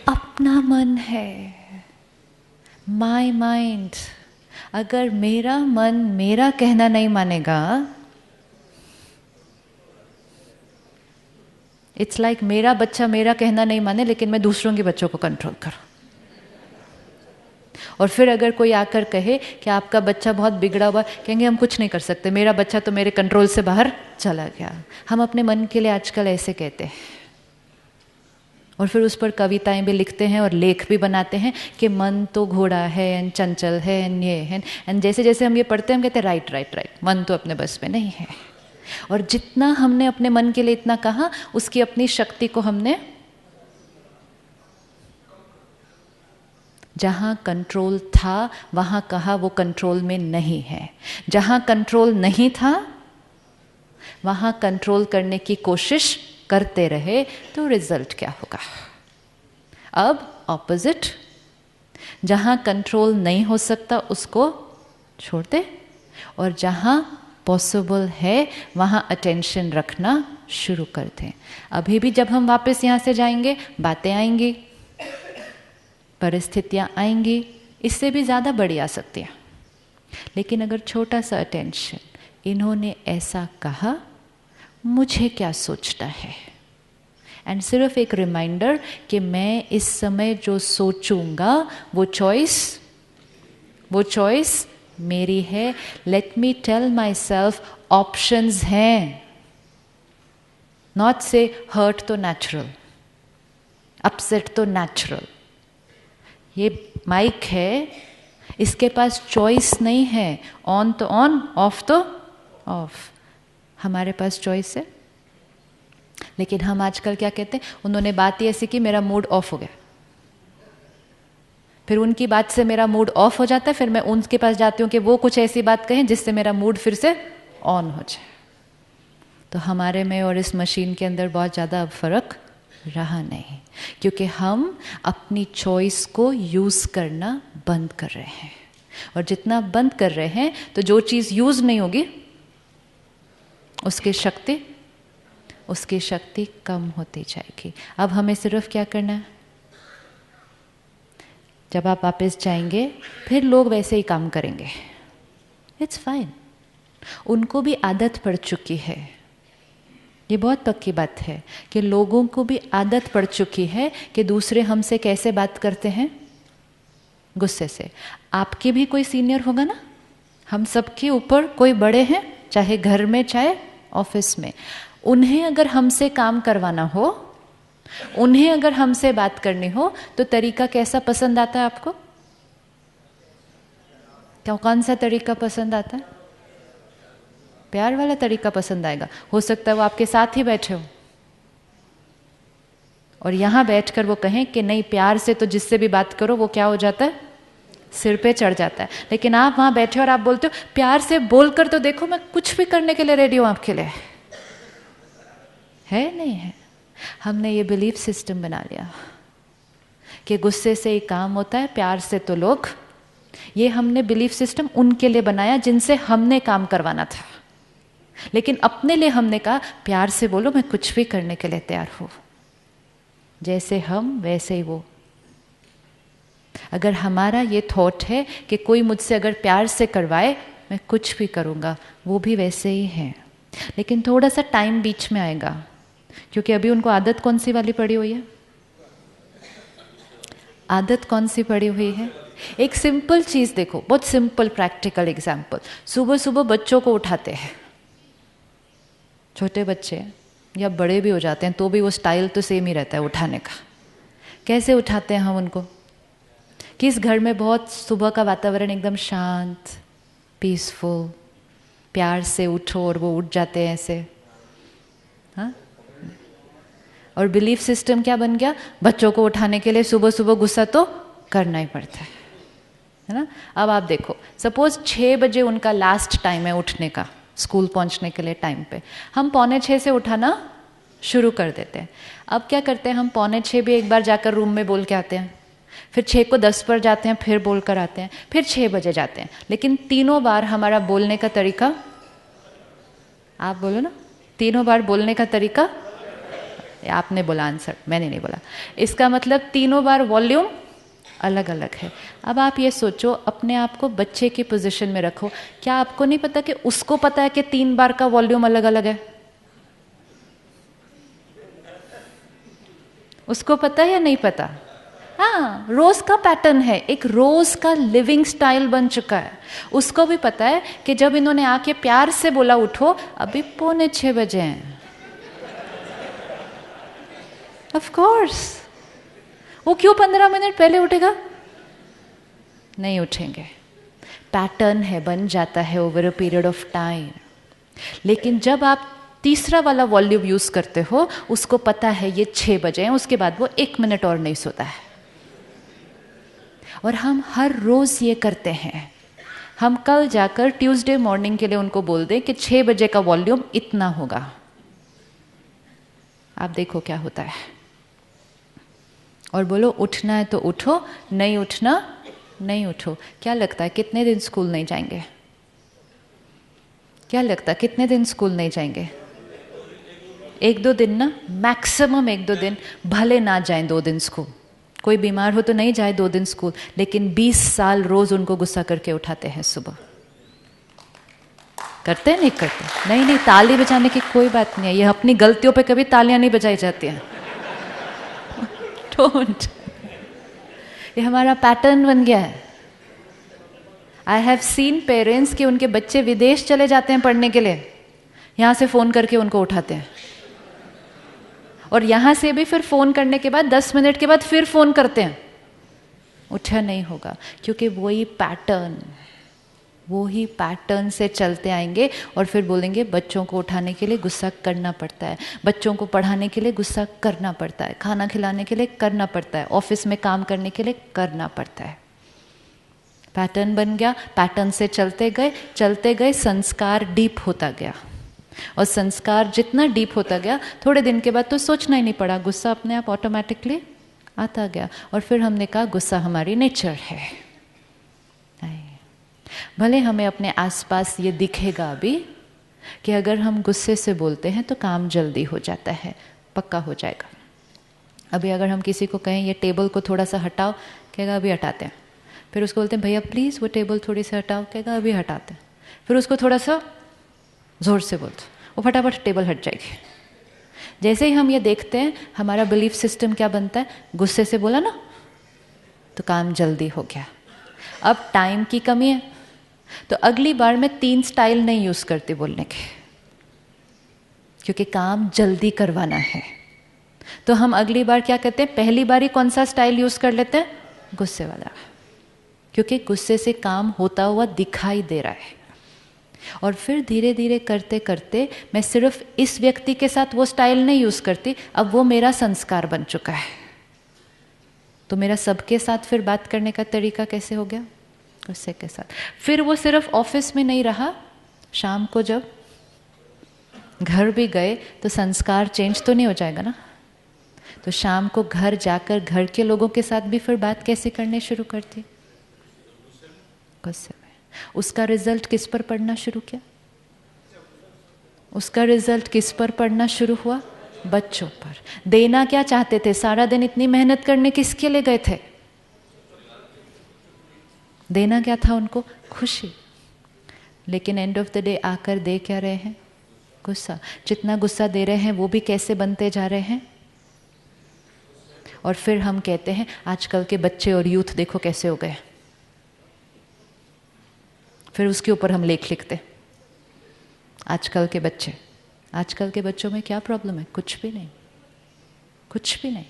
[SPEAKER 2] अपना मन है, माय माइंड। अगर मेरा मन मेरा कहना नहीं मानेगा, इट्स लाइक मेरा बच्चा मेरा कहना नहीं माने लेकिन मैं दूसरों के बच्चों को कंट्रोल करूं। और फिर अगर कोई आकर कहे कि आपका बच्चा बहुत बिगड़ा हुआ, कहेंगे हम कुछ नहीं कर सकते, मेरा बच्चा तो मेरे कंट्रोल से बाहर चला गया। हम अपने मन के लिए आजकल ऐसे कहते हैं, और फिर उस पर कविताएं भी लिखते हैं और लेख भी बनाते हैं कि मन तो घोड़ा है एंड चंचल है एंड ये है, एंड जैसे जैसे हम ये पढ़ते हैं हम कहते हैं राइट राइट राइट, मन तो अपने बस में नहीं है। और जितना हमने अपने मन के लिए इतना कहा, उसकी अपनी शक्ति को हमने जहाँ कंट्रोल था वहाँ कहा वो कंट्रोल में नहीं है, जहाँ कंट्रोल नहीं था वहाँ कंट्रोल करने की कोशिश करते रहे तो रिजल्ट क्या होगा। अब ऑपोजिट, जहाँ कंट्रोल नहीं हो सकता उसको छोड़ दे और जहाँ पॉसिबल है वहाँ अटेंशन रखना शुरू कर दें। अभी भी जब हम वापस यहाँ से जाएंगे बातें आएंगी, परिस्थितियाँ आएंगी, इससे भी ज़्यादा बड़ी आ सकती हैं, लेकिन अगर छोटा सा अटेंशन, इन्होंने ऐसा कहा, मुझे क्या सोचता है, एंड सिर्फ एक रिमाइंडर कि मैं इस समय जो सोचूंगा वो चॉइस मेरी है। Let me tell myself options हैं, नॉट से हर्ट तो नेचुरल, अपसेट तो नेचुरल। ये माइक है, इसके पास चॉइस नहीं है, ऑन तो ऑन, ऑफ तो ऑफ। हमारे पास चॉइस है, लेकिन हम आजकल क्या कहते हैं, उन्होंने बात ही ऐसी की मेरा मूड ऑफ हो गया, फिर उनकी बात से मेरा मूड ऑफ हो जाता है, फिर मैं उनके पास जाती हूँ कि वो कुछ ऐसी बात कहें जिससे मेरा मूड फिर से ऑन हो जाए। तो हमारे में और इस मशीन के अंदर बहुत ज़्यादा अब फर्क रहा नहीं, क्योंकि हम अपनी चॉइस को यूज़ करना बंद कर रहे हैं, और जितना बंद कर रहे हैं तो जो चीज़ यूज़ नहीं होगी उसकी शक्ति कम होती जाएगी। अब हमें सिर्फ क्या करना है, जब आप वापस जाएंगे फिर लोग वैसे ही काम करेंगे, इट्स फाइन, उनको भी आदत पड़ चुकी है। ये बहुत पक्की बात है कि लोगों को भी आदत पड़ चुकी है कि दूसरे हमसे कैसे बात करते हैं, गुस्से से। आपके भी कोई सीनियर होगा ना, हम सबके ऊपर कोई बड़े हैं, चाहे घर में चाहे ऑफिस में। उन्हें अगर हमसे काम करवाना हो, उन्हें अगर हमसे बात करनी हो, तो तरीका कैसा पसंद आता है आपको? क्या कौन सा तरीका पसंद आता है? प्यार वाला तरीका पसंद आएगा। हो सकता है वो आपके साथ ही बैठे हो और यहाँ बैठकर वो कहें कि नहीं, प्यार से तो जिससे भी बात करो वो क्या हो जाता है, सिर पे चढ़ जाता है। लेकिन आप वहाँ बैठे और आप बोलते हो प्यार से बोलकर तो देखो, मैं कुछ भी करने के लिए रेडी हूँ आपके लिए। है नहीं है? हमने ये बिलीफ सिस्टम बना लिया कि गुस्से से ही काम होता है, प्यार से तो लोग। ये हमने बिलीफ सिस्टम उनके लिए बनाया जिनसे हमने काम करवाना था, लेकिन अपने लिए हमने कहा प्यार से बोलो, मैं कुछ भी करने के लिए तैयार हूँ। जैसे हम वैसे ही वो। अगर हमारा ये थॉट है कि कोई मुझसे अगर प्यार से करवाए मैं कुछ भी करूँगा, वो भी वैसे ही है। लेकिन थोड़ा सा टाइम बीच में आएगा, क्योंकि अभी उनको आदत कौन सी वाली पड़ी हुई है? आदत कौन सी पड़ी हुई है? एक सिंपल चीज़ देखो, बहुत सिंपल प्रैक्टिकल एग्जाम्पल। सुबह सुबह बच्चों को उठाते हैं, छोटे बच्चे या बड़े भी हो जाते हैं तो भी वो स्टाइल तो सेम ही रहता है उठाने का। कैसे उठाते हैं हम उनको? किस घर में बहुत सुबह का वातावरण एकदम शांत, पीसफुल, प्यार से उठो और वो उठ जाते हैं ऐसे, हाँ? और बिलीफ सिस्टम क्या बन गया? बच्चों को उठाने के लिए सुबह सुबह गुस्सा तो करना ही पड़ता है ना? अब आप देखो, सपोज 6 बजे उनका लास्ट टाइम है उठने का, स्कूल पहुंचने के लिए टाइम पे। हम 5:45 से उठाना शुरू कर देते हैं। अब क्या करते हैं हम? 5:45 भी एक बार जाकर रूम में बोल के आते हैं, फिर 6:10 पर जाते हैं, फिर बोल कर आते हैं, फिर 6 बजे जाते हैं। लेकिन तीनों बार हमारा बोलने का तरीका, आप बोलो ना, तीनों बार बोलने का तरीका, आपने बोला आंसर, मैंने नहीं बोला। इसका मतलब तीनों बार वॉल्यूम अलग अलग है। अब आप ये सोचो, अपने आप को बच्चे की पोजीशन में रखो। क्या आपको नहीं पता कि उसको पता है कि 3 बार का वॉल्यूम अलग अलग है? उसको पता है या नहीं पता? हाँ, रोज का पैटर्न है, एक रोज का लिविंग स्टाइल बन चुका है। उसको भी पता है कि जब इन्होंने आके प्यार से बोला उठो, अभी 5:45 बजे हैं। ऑफ कोर्स, वो क्यों 15 मिनट पहले उठेगा? नहीं उठेंगे। पैटर्न है, बन जाता है over a period of time. लेकिन जब आप तीसरा वाला वॉल्यूम यूज करते हो, उसको पता है ये 6 बजे हैं, उसके बाद वो 1 मिनट और नहीं सोता है। और हम हर रोज़ ये करते हैं। हम कल जाकर ट्यूसडे मॉर्निंग के लिए उनको बोल दें कि 6 बजे का वॉल्यूम इतना होगा, आप देखो क्या होता है। और बोलो उठना है तो उठो, नहीं उठना नहीं उठो। क्या लगता है कितने दिन स्कूल नहीं जाएंगे? क्या लगता है कितने दिन स्कूल नहीं जाएंगे? 1-2 दिन ना, मैक्सिमम 1-2 दिन, भले ना जाएं 2 दिन स्कूल। कोई बीमार हो तो नहीं जाए 2 दिन स्कूल, लेकिन 20 साल रोज उनको गुस्सा करके उठाते हैं सुबह। करते हैं नहीं करते? नहीं नहीं, ताली बजाने की कोई बात नहीं है, ये अपनी गलतियों पे कभी तालियां नहीं बजाई जाती हैं। डोंट, ये हमारा पैटर्न बन गया है। आई हैव सीन पेरेंट्स कि उनके बच्चे विदेश चले जाते हैं पढ़ने के लिए, यहाँ से फ़ोन करके उनको उठाते हैं, और यहाँ से भी फिर फ़ोन करने के बाद 10 मिनट के बाद फिर फ़ोन करते हैं। उठा नहीं होगा, क्योंकि वही पैटर्न से चलते आएंगे और फिर बोलेंगे बच्चों को उठाने के लिए गुस्सा करना पड़ता है, बच्चों को पढ़ाने के लिए गुस्सा करना पड़ता है, खाना खिलाने के लिए करना पड़ता है, ऑफिस में काम करने के लिए करना पड़ता है। पैटर्न बन गया, पैटर्न से चलते गए संस्कार डीप होता गया, और संस्कार जितना डीप होता गया, थोड़े दिन के बाद तो सोचना ही नहीं पड़ा, गुस्सा अपने आप ऑटोमेटिकली आता गया। और फिर हमने कहा गुस्सा हमारी नेचर है। भले हमें अपने आसपास ये दिखेगा अभी कि अगर हम गुस्से से बोलते हैं तो काम जल्दी हो जाता है, पक्का हो जाएगा। अभी अगर हम किसी को कहें ये टेबल को थोड़ा सा हटाओ, कहेगा अभी हटाते हैं। फिर उसको बोलते हैं भैया प्लीज़ वो टेबल थोड़ी सी हटाओ, कहेगा अभी हटाते हैं। फिर उसको थोड़ा सा ज़ोर से बोलते, वो फटाफट टेबल हट जाएगी। जैसे ही हम ये देखते हैं, हमारा बिलीफ सिस्टम क्या बनता है, गुस्से से बोला ना तो काम जल्दी हो गया। अब टाइम की कमी है, तो अगली बार मैं 3 स्टाइल नहीं यूज़ करती बोलने के, क्योंकि काम जल्दी करवाना है। तो हम अगली बार क्या कहते हैं, पहली बार ही कौन सा स्टाइल यूज़ कर लेते हैं, गुस्से वाला, क्योंकि गुस्से से काम होता हुआ दिखाई दे रहा है। और फिर धीरे धीरे करते करते मैं सिर्फ इस व्यक्ति के साथ वो स्टाइल नहीं यूज़ करती, अब वो मेरा संस्कार बन चुका है। तो मेरा सबके साथ फिर बात करने का तरीका कैसे हो गया, गुस्से के साथ। फिर वो सिर्फ ऑफिस में नहीं रहा, शाम को जब घर भी गए तो संस्कार चेंज तो नहीं हो जाएगा ना। तो शाम को घर जाकर घर के लोगों के साथ भी फिर बात कैसे करने शुरू करती, गुस्से में। उसका रिजल्ट किस पर पड़ना शुरू किया, उसका रिजल्ट किस पर पड़ना शुरू हुआ, बच्चों पर। देना क्या चाहते थे, सारा दिन इतनी मेहनत करने किसके लिए गए थे, देना क्या था उनको, खुशी। लेकिन एंड ऑफ द डे आकर दे क्या रहे हैं, गुस्सा। जितना गुस्सा दे रहे हैं वो भी कैसे बनते जा रहे हैं। और फिर हम कहते हैं आजकल के बच्चे और यूथ देखो कैसे हो गए, फिर उसके ऊपर हम लेख लिखते, आजकल के बच्चे। आजकल के बच्चों में क्या प्रॉब्लम है, कुछ भी नहीं, कुछ भी नहीं।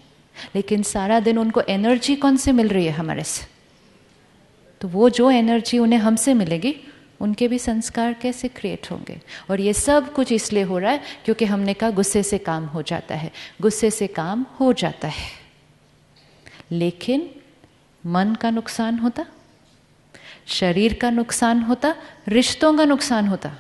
[SPEAKER 2] लेकिन सारा दिन उनको एनर्जी कौन से मिल रही है, हमारे से। तो वो जो एनर्जी उन्हें हमसे मिलेगी, उनके भी संस्कार कैसे क्रिएट होंगे। और ये सब कुछ इसलिए हो रहा है क्योंकि हमने कहा गुस्से से काम हो जाता है, गुस्से से काम हो जाता है। लेकिन मन का नुकसान होता, शरीर का नुकसान होता, रिश्तों का नुकसान होता,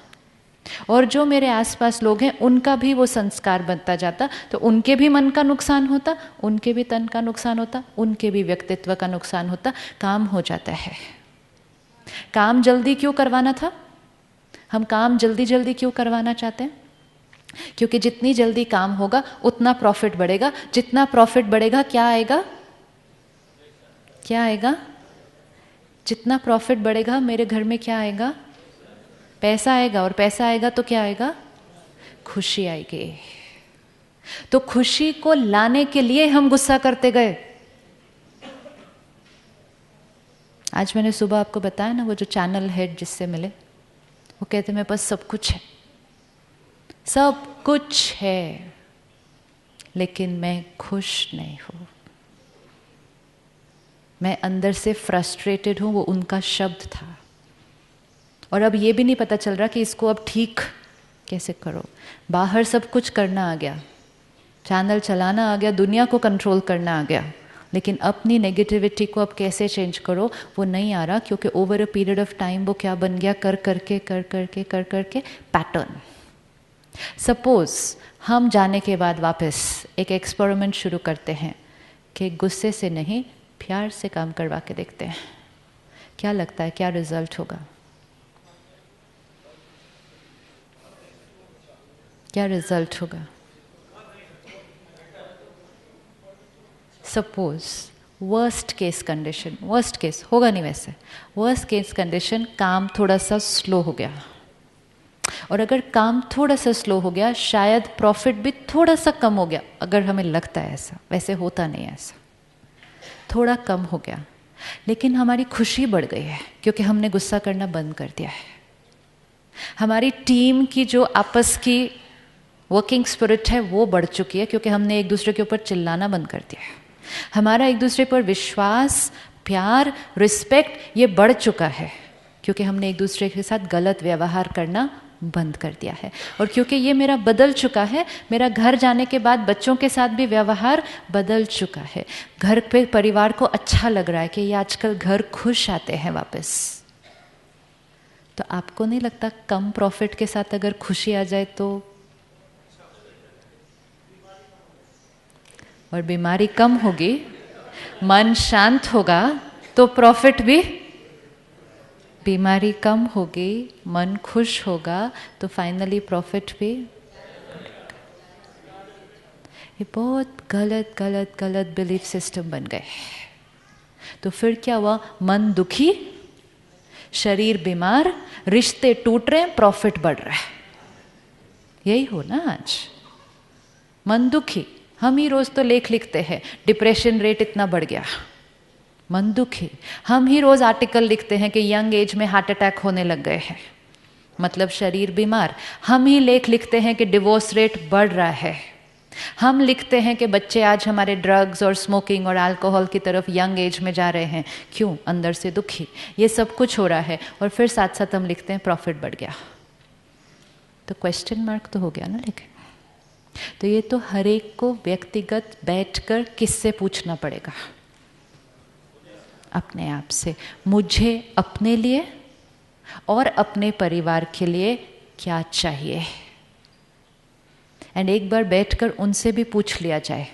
[SPEAKER 2] और जो मेरे आसपास लोग हैं उनका भी वो संस्कार बनता जाता। तो उनके भी मन का नुकसान होता, उनके भी तन का नुकसान होता, उनके भी व्यक्तित्व का नुकसान होता। काम हो जाता है। काम जल्दी क्यों करवाना था, हम काम जल्दी जल्दी क्यों करवाना चाहते हैं, क्योंकि जितनी जल्दी काम होगा उतना प्रॉफिट बढ़ेगा। जितना प्रॉफिट बढ़ेगा क्या आएगा, क्या आएगा, जितना प्रॉफिट बढ़ेगा मेरे घर में क्या आएगा, पैसा आएगा। और पैसा आएगा तो क्या आएगा, खुशी आएगी। तो खुशी को लाने के लिए हम गुस्सा करते गए। आज मैंने सुबह आपको बताया ना, वो जो चैनल हेड जिससे मिले, वो कहते मेरे पास सब कुछ है, सब कुछ है, लेकिन मैं खुश नहीं हूं, मैं अंदर से फ्रस्ट्रेटेड हूं। वो उनका शब्द था। और अब ये भी नहीं पता चल रहा कि इसको अब ठीक कैसे करो। बाहर सब कुछ करना आ गया, चैनल चलाना आ गया, दुनिया को कंट्रोल करना आ गया, लेकिन अपनी नेगेटिविटी को अब कैसे चेंज करो वो नहीं आ रहा, क्योंकि over a period of time वो क्या बन गया, कर करके पैटर्न। सपोज हम जाने के बाद वापस एक एक्सपेरिमेंट शुरू करते हैं कि गुस्से से नहीं प्यार से काम करवा के देखते हैं, क्या लगता है क्या रिजल्ट होगा? क्या रिजल्ट होगा? Suppose worst case condition, worst case होगा नहीं वैसे, वर्स्ट केस कंडीशन काम थोड़ा सा स्लो हो गया, और अगर काम थोड़ा सा स्लो हो गया शायद प्रॉफिट भी थोड़ा सा कम हो गया, अगर हमें लगता है ऐसा, वैसे होता नहीं है ऐसा, थोड़ा कम हो गया, लेकिन हमारी खुशी बढ़ गई है क्योंकि हमने गुस्सा करना बंद कर दिया है। हमारी टीम की जो आपस की वर्किंग स्पिरिट है वो बढ़ चुकी है क्योंकि हमने एक दूसरे के ऊपर चिल्लाना बंद कर दिया है। हमारा एक दूसरे पर विश्वास, प्यार, रिस्पेक्ट ये बढ़ चुका है क्योंकि हमने एक दूसरे के साथ गलत व्यवहार करना बंद कर दिया है। और क्योंकि ये मेरा बदल चुका है, मेरा घर जाने के बाद बच्चों के साथ भी व्यवहार बदल चुका है, घर पे परिवार को अच्छा लग रहा है कि ये आजकल घर खुश आते हैं वापस। तो आपको नहीं लगता कम प्रॉफिट के साथ अगर खुशी आ जाए तो, और बीमारी कम होगी, मन शांत होगा तो प्रॉफिट भी, बीमारी कम होगी, मन खुश होगा तो फाइनली प्रॉफिट भी। ये बहुत गलत गलत गलत बिलीफ सिस्टम बन गए। तो फिर क्या हुआ? मन दुखी, शरीर बीमार, रिश्ते टूट रहे, प्रॉफिट बढ़ रहा है। यही हो ना आज? मन दुखी, हम ही रोज तो लेख लिखते हैं डिप्रेशन रेट इतना बढ़ गया, मन दुखी। हम ही रोज आर्टिकल लिखते हैं कि यंग एज में हार्ट अटैक होने लग गए हैं, मतलब शरीर बीमार। हम ही लेख लिखते हैं कि डिवोर्स रेट बढ़ रहा है। हम लिखते हैं कि बच्चे आज हमारे ड्रग्स और स्मोकिंग और अल्कोहल की तरफ यंग एज में जा रहे हैं, क्यों? अंदर से दुखी। ये सब कुछ हो रहा है और फिर साथ साथ हम लिखते हैं प्रॉफिट बढ़ गया। तो क्वेश्चन मार्क तो हो गया ना। लेकिन तो ये तो हर एक को व्यक्तिगत बैठकर किससे पूछना पड़ेगा? अपने आप से। मुझे अपने लिए और अपने परिवार के लिए क्या चाहिए? एंड एक बार बैठकर उनसे भी पूछ लिया जाए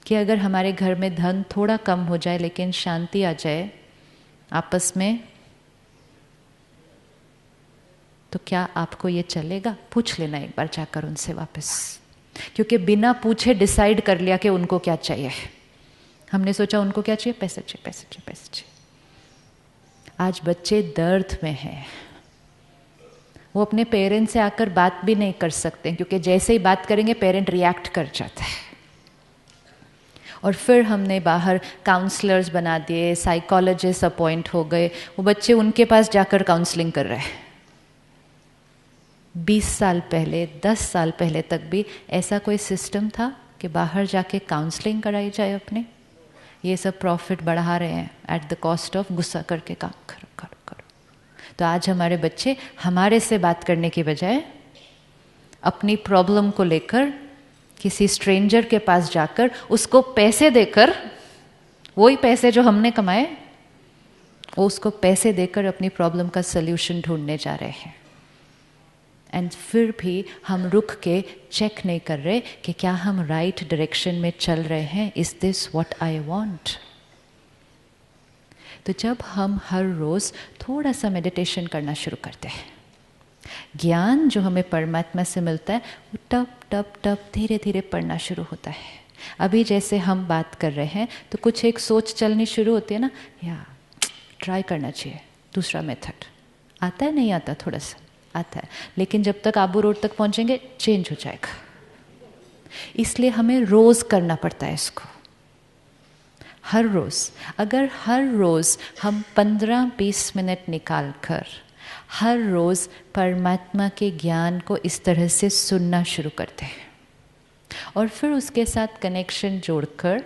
[SPEAKER 2] कि अगर हमारे घर में धन थोड़ा कम हो जाए लेकिन शांति आ जाए आपस में, तो क्या आपको ये चलेगा? पूछ लेना एक बार जाकर उनसे वापस, क्योंकि बिना पूछे डिसाइड कर लिया कि उनको क्या चाहिए। हमने सोचा उनको क्या चाहिए? पैसे चाहिए, पैसे चाहिए, पैसे चाहिए। आज बच्चे दर्द में हैं, वो अपने पेरेंट्स से आकर बात भी नहीं कर सकते क्योंकि जैसे ही बात करेंगे पेरेंट रिएक्ट कर जाता है। और फिर हमने बाहर काउंसलर्स बना दिए, साइकोलॉजिस्ट अपॉइंट हो गए, वो बच्चे उनके पास जाकर काउंसलिंग कर रहे हैं। 20 साल पहले, 10 साल पहले तक भी ऐसा कोई सिस्टम था कि बाहर जाके काउंसलिंग कराई जाए अपने? ये सब प्रॉफिट बढ़ा रहे हैं एट द कॉस्ट ऑफ गुस्सा करके काम करो। तो आज हमारे बच्चे हमारे से बात करने की बजाय अपनी प्रॉब्लम को लेकर किसी स्ट्रेंजर के पास जाकर उसको पैसे देकर, वही पैसे जो हमने कमाए वो उसको पैसे देकर अपनी प्रॉब्लम का सल्यूशन ढूंढने जा रहे हैं। एंड फिर भी हम रुक के चेक नहीं कर रहे कि क्या हम राइट डायरेक्शन में चल रहे हैं। Is this what I want? तो जब हम हर रोज़ थोड़ा सा मेडिटेशन करना शुरू करते हैं, ज्ञान जो हमें परमात्मा से मिलता है वो टप टप टप धीरे धीरे पढ़ना शुरू होता है। अभी जैसे हम बात कर रहे हैं तो कुछ एक सोच चलनी शुरू होती है ना, या ट्राई करना चाहिए दूसरा मेथड। आता है नहीं आता? थोड़ा सा आता है, लेकिन जब तक आबू रोड तक पहुंचेंगे चेंज हो जाएगा। इसलिए हमें रोज़ करना पड़ता है इसको, हर रोज़। अगर हर रोज़ हम 15-20 मिनट निकाल कर हर रोज़ परमात्मा के ज्ञान को इस तरह से सुनना शुरू करते हैं और फिर उसके साथ कनेक्शन जोड़कर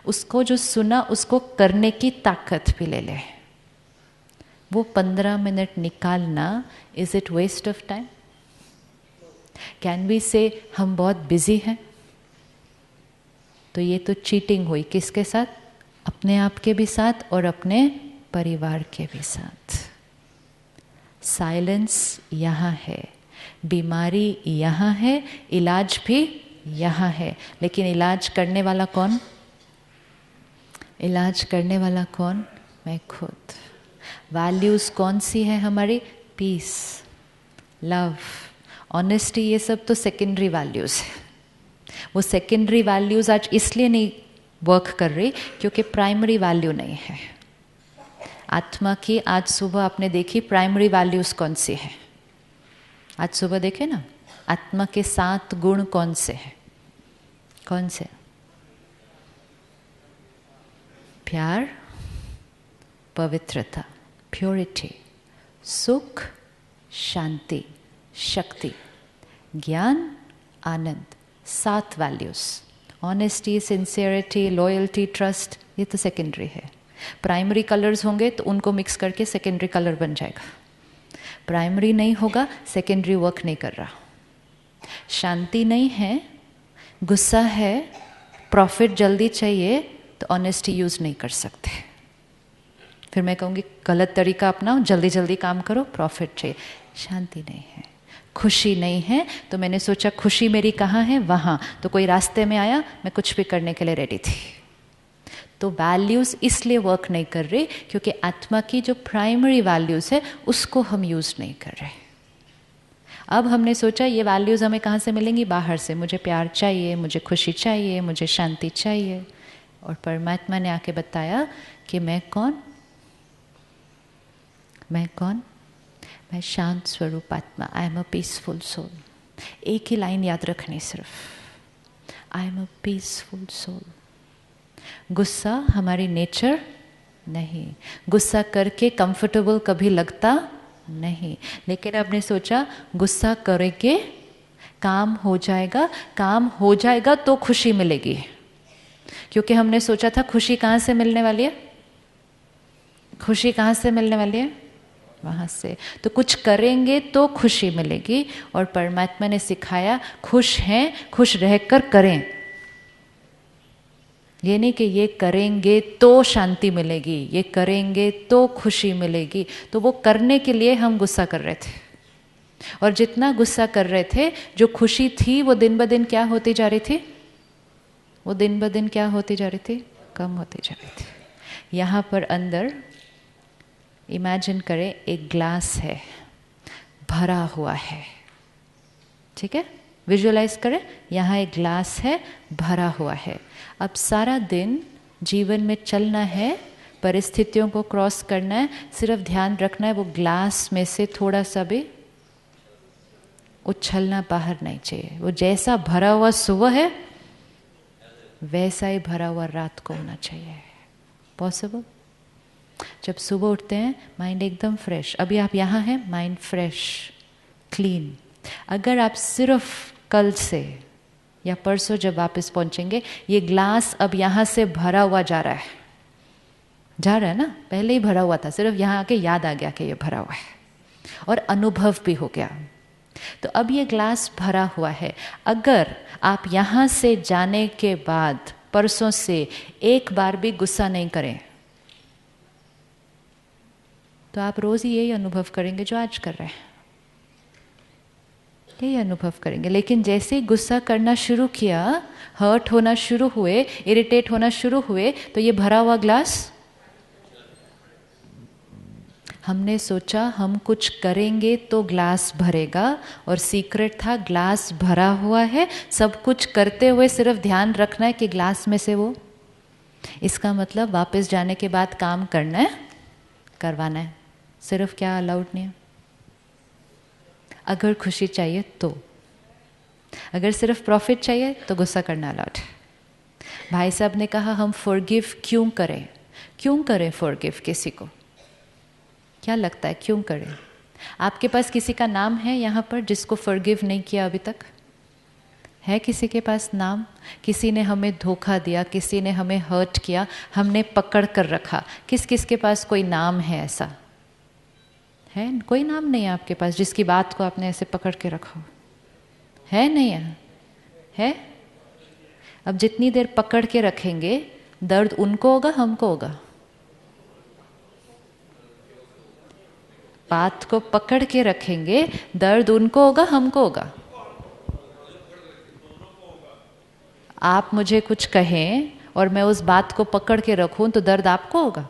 [SPEAKER 2] उसको जो सुना उसको करने की ताकत भी ले लें, वो 15 मिनट निकालना, is it waste of time? Can we say हम बहुत बिजी हैं? तो ये तो चीटिंग हुई, किसके साथ? अपने आप के भी साथ और अपने परिवार के भी साथ। साइलेंस यहाँ है, बीमारी यहाँ है, इलाज भी यहाँ है, लेकिन इलाज करने वाला कौन? इलाज करने वाला कौन? मैं खुद। वैल्यूज़ कौन सी है हमारी? पीस, लव, ऑनेस्टी, ये सब तो सेकेंडरी वैल्यूज़ है। वो सेकेंडरी वैल्यूज़ आज इसलिए नहीं वर्क कर रही क्योंकि प्राइमरी वैल्यू नहीं है। आत्मा की आज सुबह आपने देखी प्राइमरी वैल्यूज़ कौन सी है? आज सुबह देखे ना, आत्मा के 7 गुण कौन से हैं? कौन से? प्यार, पवित्रता, प्योरिटी, सुख, शांति, शक्ति, ज्ञान, आनंद, 7 values. Honesty, sincerity, loyalty, trust, ये तो सेकेंडरी है। प्राइमरी कलर्स होंगे तो उनको मिक्स करके सेकेंडरी कलर बन जाएगा। प्राइमरी नहीं होगा, सेकेंडरी वर्क नहीं कर रहा। शांति नहीं है, गुस्सा है, प्रॉफिट जल्दी चाहिए, तो ऑनेस्टी यूज़ नहीं कर सकते। फिर मैं कहूँगी गलत तरीका अपनाओ, जल्दी जल्दी काम करो, प्रॉफिट चाहिए। शांति नहीं है, खुशी नहीं है, तो मैंने सोचा खुशी मेरी कहाँ है? वहाँ। तो कोई रास्ते में आया, मैं कुछ भी करने के लिए रेडी थी। तो वैल्यूज़ इसलिए वर्क नहीं कर रही क्योंकि आत्मा की जो प्राइमरी वैल्यूज़ है उसको हम यूज़ नहीं कर रहे। अब हमने सोचा ये वैल्यूज़ हमें कहाँ से मिलेंगी? बाहर से। मुझे प्यार चाहिए, मुझे खुशी चाहिए, मुझे शांति चाहिए। और परमात्मा ने आके बताया कि मैं कौन? मैं कौन? मैं शांत स्वरूप आत्मा। I am a peaceful soul. एक ही लाइन याद रखनी सिर्फ, I am a peaceful soul. गुस्सा हमारी नेचर नहीं, गुस्सा करके कंफर्टेबल कभी लगता नहीं, लेकिन आपने सोचा गुस्सा करेंगे काम हो जाएगा, काम हो जाएगा तो खुशी मिलेगी। क्योंकि हमने सोचा था खुशी कहाँ से मिलने वाली है? खुशी कहाँ से मिलने वाली है? वहाँ से। तो कुछ करेंगे तो खुशी मिलेगी, और परमात्मा ने सिखाया खुश हैं, खुश रहकर करें। ये नहीं कि ये करेंगे तो शांति मिलेगी, ये करेंगे तो खुशी मिलेगी। तो वो करने के लिए हम गुस्सा कर रहे थे, और जितना गुस्सा कर रहे थे, जो खुशी थी वो दिन ब दिन क्या होती जा रही थी? वो दिन ब दिन क्या होती जा रही थी? कम होती जा रही थी। यहाँ पर अंदर इमेजिन करें एक ग्लास है, भरा हुआ है, ठीक है? विजुअलाइज करें, यहाँ एक ग्लास है, भरा हुआ है। अब सारा दिन जीवन में चलना है, परिस्थितियों को क्रॉस करना है, सिर्फ ध्यान रखना है वो ग्लास में से थोड़ा सा भी उछलना बाहर नहीं चाहिए। वो जैसा भरा हुआ सुबह है वैसा ही भरा हुआ रात को होना चाहिए। पॉसिबल? जब सुबह उठते हैं माइंड एकदम फ्रेश, अभी आप यहाँ हैं, माइंड फ्रेश, क्लीन। अगर आप सिर्फ कल से या परसों जब वापस पहुंचेंगे, ये ग्लास अब यहाँ से भरा हुआ जा रहा है ना, पहले ही भरा हुआ था, सिर्फ यहाँ आके याद आ गया कि ये भरा हुआ है और अनुभव भी हो गया। तो अब ये ग्लास भरा हुआ है। अगर आप यहाँ से जाने के बाद परसों से एक बार भी गुस्सा नहीं करें तो आप रोज ही यही अनुभव करेंगे जो आज कर रहे हैं, यही अनुभव करेंगे। लेकिन जैसे ही गुस्सा करना शुरू किया, हर्ट होना शुरू हुए, इरिटेट होना शुरू हुए, तो ये भरा हुआ ग्लास, हमने सोचा हम कुछ करेंगे तो ग्लास भरेगा, और सीक्रेट था ग्लास भरा हुआ है। सब कुछ करते हुए सिर्फ ध्यान रखना है कि ग्लास में से वो, इसका मतलब वापस जाने के बाद काम करना है, करवाना है। सिर्फ क्या अलाउड नहीं है? अगर खुशी चाहिए तो, अगर सिर्फ प्रॉफिट चाहिए तो गुस्सा करना अलाउड है। भाई साहब ने कहा हम फॉरगिव क्यों करें? क्यों करें फॉरगिव किसी को? क्या लगता है क्यों करें? आपके पास किसी का नाम है यहाँ पर जिसको फॉरगिव नहीं किया अभी तक? है किसी के पास नाम? किसी ने हमें धोखा दिया, किसी ने हमें हर्ट किया, हमने पकड़ कर रखा। किस किस के पास कोई नाम है? ऐसा है? कोई नाम नहीं है आपके पास जिसकी बात को आपने ऐसे पकड़ के रखा हो? है? नहीं है? है? अब जितनी देर पकड़ के रखेंगे दर्द उनको होगा हमको होगा? बात को पकड़ के रखेंगे दर्द उनको होगा हमको होगा? आप मुझे कुछ कहें और मैं उस बात को पकड़ के रखूं तो दर्द आपको होगा?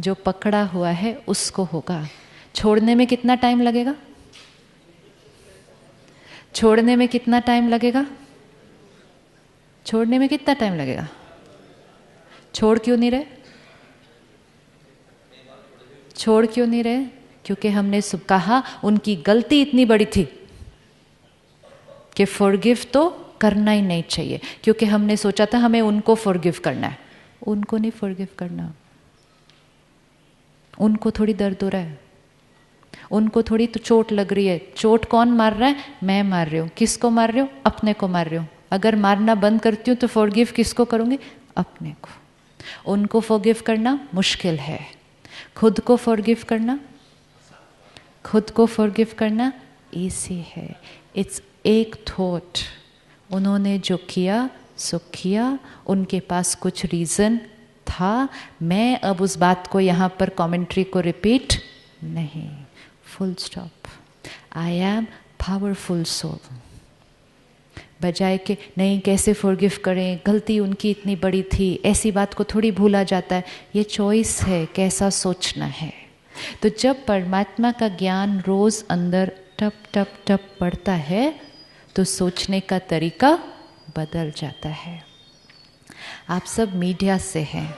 [SPEAKER 2] जो पकड़ा हुआ है उसको होगा। छोड़ने में कितना टाइम लगेगा? छोड़ने में कितना टाइम लगेगा? छोड़ने में कितना टाइम लगेगा? छोड़ क्यों नहीं रहे? छोड़ क्यों नहीं रहे? क्योंकि हमने कहा उनकी गलती इतनी बड़ी थी कि फॉरगिव तो करना ही नहीं चाहिए, क्योंकि हमने सोचा था हमें उनको फॉरगिव करना है। उनको नहीं फॉरगिव करना। उनको थोड़ी दर्द हो रहा है, उनको थोड़ी तो चोट लग रही है। चोट कौन मार रहा है? मैं मार रही हूँ। किसको मार रही हूँ? अपने को मार रही हूँ। अगर मारना बंद करती हूँ तो फॉरगिव किसको करूँगी? अपने को। उनको फॉरगिव करना मुश्किल है, खुद को फॉरगिव करना, खुद को फॉरगिव करना ईजी है। इट्स एक थॉट, उन्होंने जो किया सो किया, उनके पास कुछ रीज़न था। मैं अब उस बात को यहाँ पर कमेंट्री को रिपीट नहीं, full stop. I am powerful soul. बजाय कि नहीं कैसे फॉरगिव करें, गलती उनकी इतनी बड़ी थी, ऐसी बात को थोड़ी भूला जाता है। ये चॉइस है कैसा सोचना है। तो जब परमात्मा का ज्ञान रोज़ अंदर टप टप टप पड़ता है तो सोचने का तरीका बदल जाता है। आप सब मीडिया से हैं,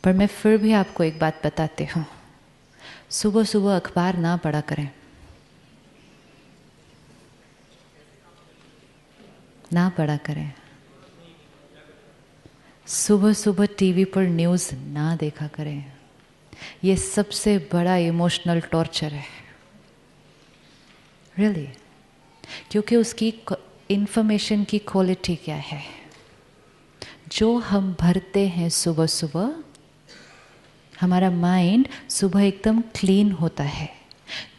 [SPEAKER 2] पर मैं फिर भी आपको एक बात बताती हूँ, सुबह सुबह अखबार ना पढ़ा करें, ना पढ़ा करें। सुबह सुबह टीवी पर न्यूज़ ना देखा करें। ये सबसे बड़ा इमोशनल टॉर्चर है, रियली। क्योंकि उसकी इंफॉर्मेशन की क्वालिटी क्या है? जो हम भरते हैं सुबह सुबह, हमारा माइंड सुबह एकदम क्लीन होता है।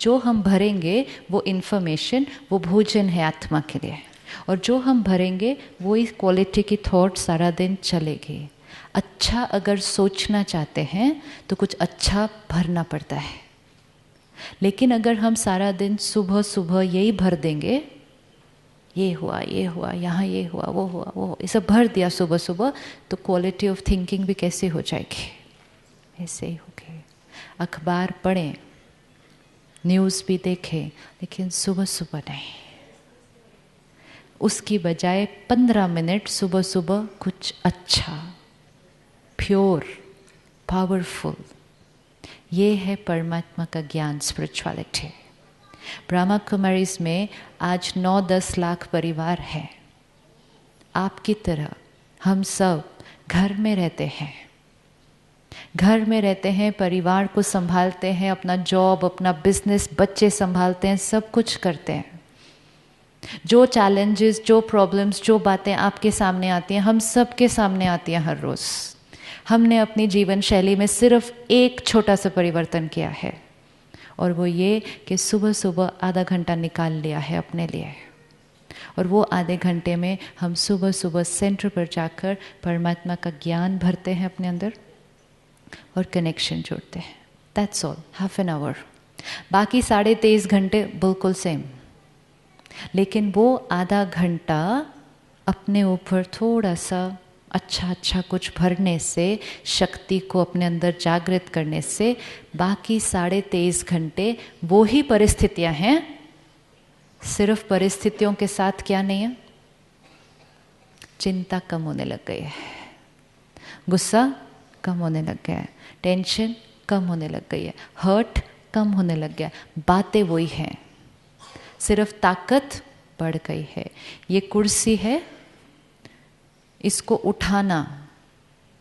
[SPEAKER 2] जो हम भरेंगे वो इंफॉर्मेशन, वो भोजन है आत्मा के लिए। और जो हम भरेंगे वो इस क्वालिटी की थॉट सारा दिन चलेगी। अच्छा अगर सोचना चाहते हैं तो कुछ अच्छा भरना पड़ता है। लेकिन अगर हम सारा दिन सुबह सुबह यही भर देंगे, ये हुआ, यहाँ ये हुआ, वो ये सब भर दिया सुबह सुबह, तो क्वालिटी ऑफ थिंकिंग भी कैसे हो जाएगी? ऐसे ही होगी। अखबार पढ़ें, न्यूज़ भी देखें, लेकिन सुबह सुबह नहीं। उसकी बजाय 15 मिनट सुबह सुबह कुछ अच्छा, प्योर, पावरफुल, ये है परमात्मा का ज्ञान, स्पिरिचुअलिटी। ब्रह्मा कुमारीज में आज 9-10 लाख परिवार हैं। आपकी तरह हम सब घर में रहते हैं, घर में रहते हैं, परिवार को संभालते हैं, अपना जॉब, अपना बिजनेस, बच्चे संभालते हैं, सब कुछ करते हैं। जो चैलेंजेस, जो प्रॉब्लम्स, जो बातें आपके सामने आती हैं, हम सब के सामने आती हैं हर रोज़। हमने अपनी जीवन शैली में सिर्फ एक छोटा सा परिवर्तन किया है, और वो ये कि सुबह सुबह आधा घंटा निकाल लिया है अपने लिए। और वो आधे घंटे में हम सुबह सुबह सेंटर पर जाकर परमात्मा का ज्ञान भरते हैं अपने अंदर और कनेक्शन जोड़ते हैं। That's all, half an hour. बाकी 23.5 घंटे बिल्कुल सेम। लेकिन वो आधा घंटा अपने ऊपर थोड़ा सा अच्छा कुछ भरने से, शक्ति को अपने अंदर जागृत करने से, बाकी 23.5 घंटे वो ही परिस्थितियां हैं। सिर्फ परिस्थितियों के साथ क्या नहीं है? चिंता कम होने लग गई है, गुस्सा कम होने लग गया है, टेंशन कम होने लग गई है, हर्ट कम होने लग गया। बातें वही हैं, सिर्फ ताकत बढ़ गई है। ये कुर्सी है, इसको उठाना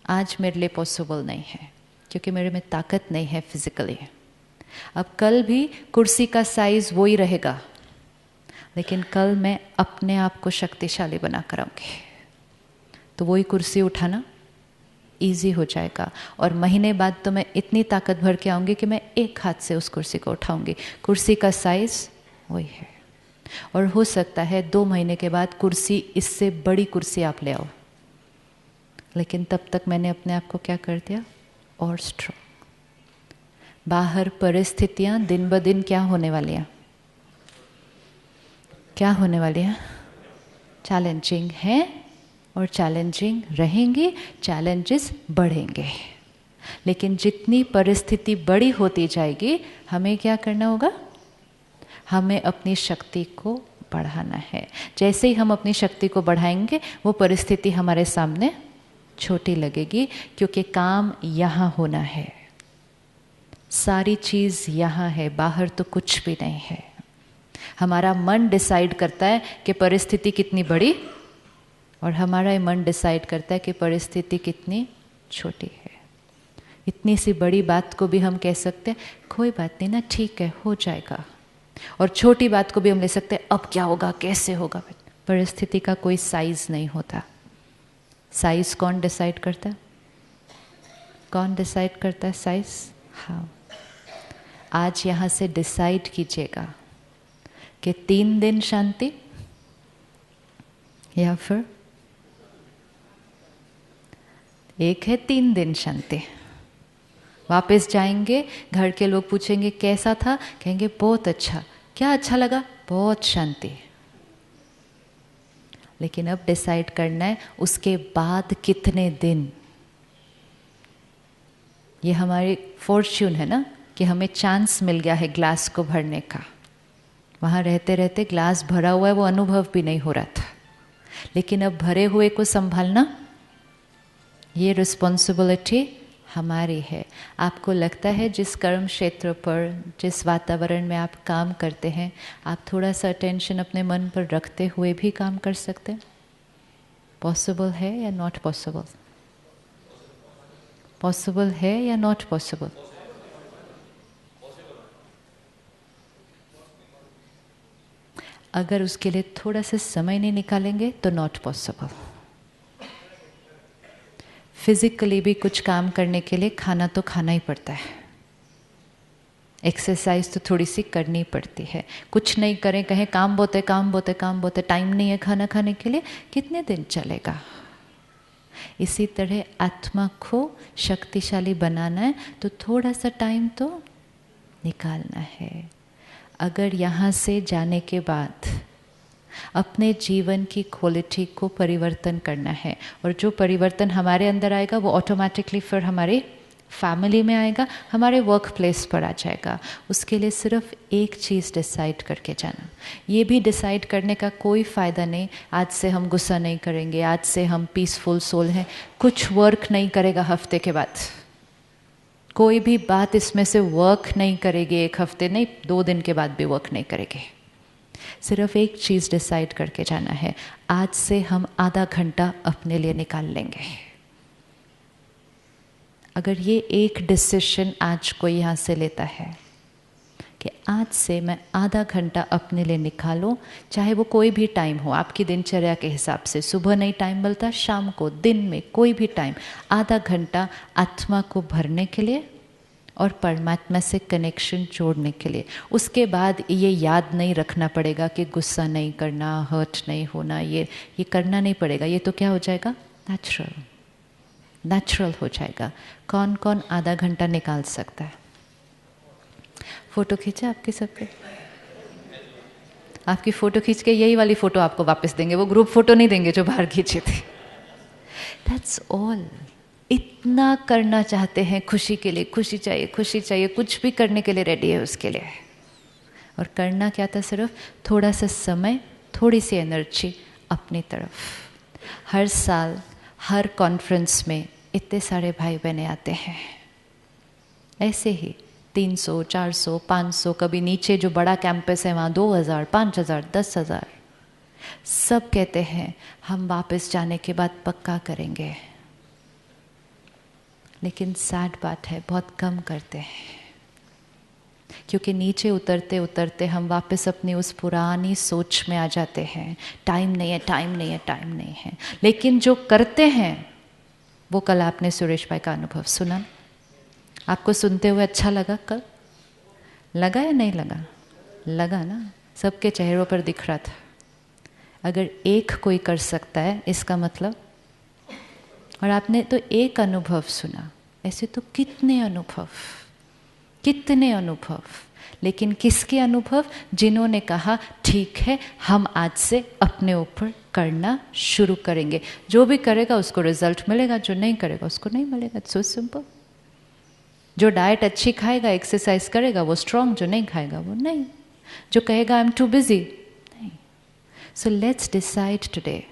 [SPEAKER 2] आज मेरे लिए पॉसिबल नहीं है, क्योंकि मेरे में ताकत नहीं है फिजिकली। अब कल भी कुर्सी का साइज वही रहेगा, लेकिन कल मैं अपने आप को शक्तिशाली बना कर आऊँगी, तो वही कुर्सी उठाना इजी हो जाएगा। और महीने बाद तो मैं इतनी ताकत भर के आऊँगी कि मैं एक हाथ से उस कुर्सी को उठाऊँगी। कुर्सी का साइज वही है। और हो सकता है 2 महीने के बाद कुर्सी, इससे बड़ी कुर्सी आप ले आओ, लेकिन तब तक मैंने अपने आप को क्या कर दिया, और स्ट्रॉन्ग। बाहर परिस्थितियां दिन ब दिन क्या होने वाली हैं, क्या होने वाली हैं, चैलेंजिंग हैं और चैलेंजिंग रहेंगी, चैलेंजेस बढ़ेंगे। लेकिन जितनी परिस्थिति बड़ी होती जाएगी, हमें क्या करना होगा, हमें अपनी शक्ति को बढ़ाना है। जैसे ही हम अपनी शक्ति को बढ़ाएंगे, वो परिस्थिति हमारे सामने छोटी लगेगी, क्योंकि काम यहाँ होना है, सारी चीज़ यहाँ है, बाहर तो कुछ भी नहीं है। हमारा मन डिसाइड करता है कि परिस्थिति कितनी बड़ी, और हमारा मन डिसाइड करता है कि परिस्थिति कितनी छोटी है। इतनी सी बड़ी बात को भी हम कह सकते हैं कोई बात नहीं ना, ठीक है, हो जाएगा। और छोटी बात को भी हम ले सकते हैं, अब क्या होगा, कैसे होगा। परिस्थिति का कोई साइज नहीं होता। साइज कौन डिसाइड करता है, कौन डिसाइड करता है साइज? हाँ, आज यहाँ से डिसाइड कीजिएगा कि 3 दिन शांति, या फिर एक है 3 दिन शांति। वापस जाएंगे, घर के लोग पूछेंगे कैसा था, कहेंगे बहुत अच्छा। क्या अच्छा लगा? बहुत शांति। लेकिन अब डिसाइड करना है उसके बाद कितने दिन। ये हमारी फॉर्च्यून है ना, कि हमें चांस मिल गया है ग्लास को भरने का। वहाँ रहते रहते ग्लास भरा हुआ है, वो अनुभव भी नहीं हो रहा था। लेकिन अब भरे हुए को संभालना, ये रिस्पॉन्सिबिलिटी हमारी है। आपको लगता है जिस कर्म क्षेत्र पर, जिस वातावरण में आप काम करते हैं, आप थोड़ा सा अटेंशन अपने मन पर रखते हुए भी काम कर सकते हैं? पॉसिबल है या नॉट पॉसिबल? पॉसिबल है या नॉट पॉसिबल? अगर उसके लिए थोड़ा सा समय नहीं निकालेंगे तो नॉट पॉसिबल। फिजिकली भी कुछ काम करने के लिए खाना तो खाना ही पड़ता है, एक्सरसाइज तो थोड़ी सी करनी पड़ती है। कुछ नहीं करें, कहें काम बहुत है, काम बहुत है, काम बहुत है, टाइम नहीं है खाना खाने के लिए, कितने दिन चलेगा? इसी तरह आत्मा को शक्तिशाली बनाना है तो थोड़ा सा टाइम तो निकालना है। अगर यहाँ से जाने के बाद अपने जीवन की क्वालिटी को परिवर्तन करना है, और जो परिवर्तन हमारे अंदर आएगा वो ऑटोमेटिकली फिर हमारे फैमिली में आएगा, हमारे वर्क प्लेस पर आ जाएगा। उसके लिए सिर्फ एक चीज़ डिसाइड करके जाना। ये भी डिसाइड करने का कोई फ़ायदा नहीं, आज से हम गुस्सा नहीं करेंगे, आज से हम पीसफुल सोल हैं। कुछ वर्क नहीं करेगा हफ्ते के बाद, कोई भी बात इसमें से वर्क नहीं करेगी। 1 हफ्ते नहीं, 2 दिन के बाद भी वर्क नहीं करेगी। सिर्फ एक चीज़ डिसाइड करके जाना है, आज से हम आधा घंटा अपने लिए निकाल लेंगे। अगर ये एक डिसीजन आज कोई यहाँ से लेता है कि आज से मैं आधा घंटा अपने लिए निकालूं, चाहे वो कोई भी टाइम हो, आपकी दिनचर्या के हिसाब से, सुबह नहीं टाइम मिलता, शाम को, दिन में, कोई भी टाइम, आधा घंटा आत्मा को भरने के लिए और परमात्मा से कनेक्शन जोड़ने के लिए। उसके बाद ये याद नहीं रखना पड़ेगा कि गुस्सा नहीं करना, हर्ट नहीं होना, ये करना नहीं पड़ेगा। ये तो क्या हो जाएगा? नेचुरल हो जाएगा। कौन कौन आधा घंटा निकाल सकता है? फ़ोटो खींचा आपके सबके? आपकी फ़ोटो खींच के यही वाली फ़ोटो आपको वापस देंगे, वो ग्रुप फ़ोटो नहीं देंगे जो बाहर खींचे थे। That's all. इतना करना चाहते हैं खुशी के लिए, खुशी चाहिए, खुशी चाहिए, कुछ भी करने के लिए रेडी है उसके लिए। और करना क्या था? सिर्फ थोड़ा सा समय, थोड़ी सी एनर्जी अपनी तरफ। हर साल हर कॉन्फ्रेंस में इतने सारे भाई बहनें आते हैं, ऐसे ही 300, 400, 500, कभी नीचे जो बड़ा कैंपस है वहाँ 2000, 5000, 10,000। सब कहते हैं हम वापस जाने के बाद पक्का करेंगे, लेकिन सैड बात है बहुत कम करते हैं, क्योंकि नीचे उतरते उतरते हम वापस अपनी उस पुरानी सोच में आ जाते हैं, टाइम नहीं है, टाइम नहीं है, टाइम नहीं है। लेकिन जो करते हैं वो, कल आपने सुरेश भाई का अनुभव सुना, आपको सुनते हुए अच्छा लगा? कल लगा या नहीं लगा? लगा ना? सबके चेहरों पर दिख रहा था। अगर एक कोई कर सकता है इसका मतलब, और आपने तो एक अनुभव सुना, ऐसे तो कितने अनुभव, लेकिन किसके अनुभव? जिन्होंने कहा ठीक है हम आज से अपने ऊपर करना शुरू करेंगे, जो भी करेगा उसको रिजल्ट मिलेगा, जो नहीं करेगा उसको नहीं मिलेगा। So simple. जो डाइट अच्छी खाएगा, एक्सरसाइज करेगा, वो स्ट्रांग, जो नहीं खाएगा वो नहीं। जो कहेगा आई एम टू बिजी, नहीं। सो लेट्स डिसाइड टुडे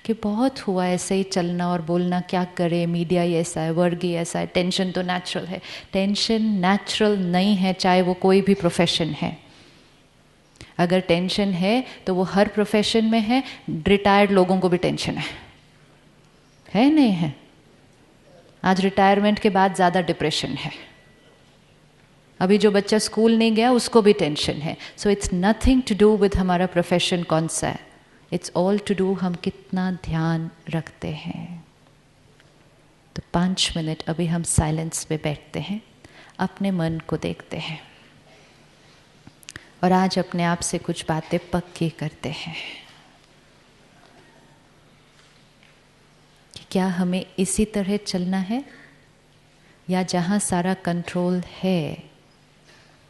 [SPEAKER 2] कि बहुत हुआ ऐसे ही चलना और बोलना, क्या करें, मीडिया ही ऐसा है, वर्ग ही ऐसा है, टेंशन तो नेचुरल है। टेंशन नेचुरल नहीं है, चाहे वो कोई भी प्रोफेशन है। अगर टेंशन है तो वो हर प्रोफेशन में है। रिटायर्ड लोगों को भी टेंशन है नहीं है? आज रिटायरमेंट के बाद ज़्यादा डिप्रेशन है। अभी जो बच्चा स्कूल नहीं गया उसको भी टेंशन है। So it's nothing to do with हमारा प्रोफेशन कौन सा है, इट्स ऑल टू डू हम कितना ध्यान रखते हैं। तो 5 मिनट अभी हम साइलेंस में बैठते हैं, अपने मन को देखते हैं और आज अपने आप से कुछ बातें पक्की करते हैं कि क्या हमें इसी तरह चलना है या जहाँ सारा कंट्रोल है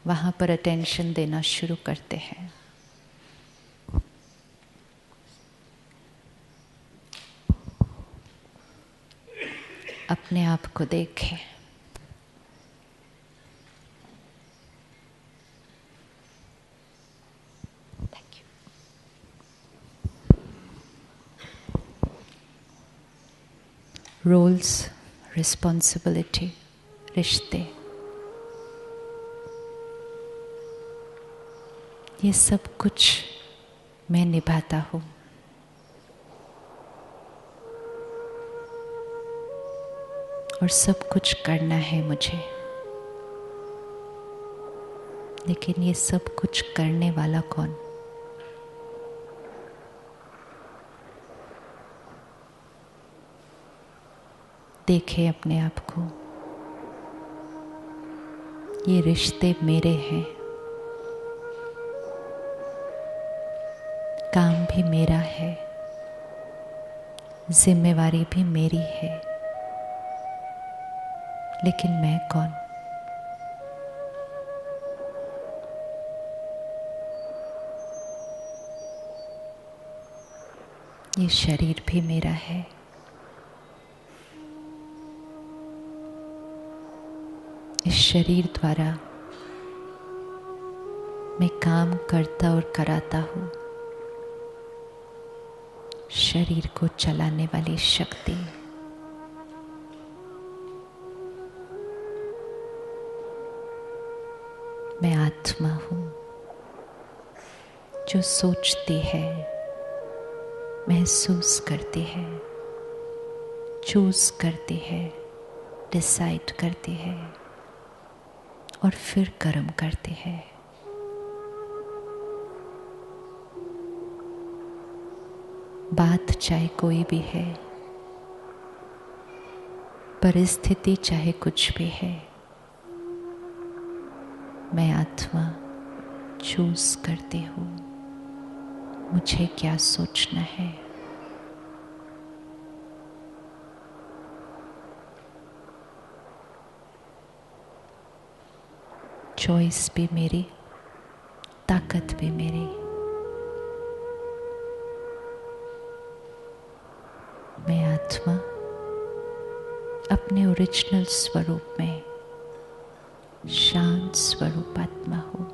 [SPEAKER 2] वहाँ पर अटेंशन देना शुरू करते हैं। अपने आप को देखें। रोल्स, रिस्पॉन्सिबिलिटी, रिश्ते, ये सब कुछ मैं निभाता हूँ। और सब कुछ करना है मुझे, लेकिन ये सब कुछ करने वाला कौन? देखें अपने आप को। ये रिश्ते मेरे हैं, काम भी मेरा है, जिम्मेवारी भी मेरी है, लेकिन मैं कौन? ये शरीर भी मेरा है, इस शरीर द्वारा मैं काम करता और कराता हूँ। शरीर को चलाने वाली शक्ति मैं आत्मा हूँ जो सोचती है, महसूस करती है, चूज करती है, डिसाइड करती है और फिर कर्म करती है। बात चाहे कोई भी है, परिस्थिति चाहे कुछ भी है, मैं आत्मा चूज करती हूँ मुझे क्या सोचना है। चॉइस भी मेरी, ताकत भी मेरी। मैं आत्मा अपने ओरिजिनल स्वरूप में शांत स्वरूप आत्मा हूँ।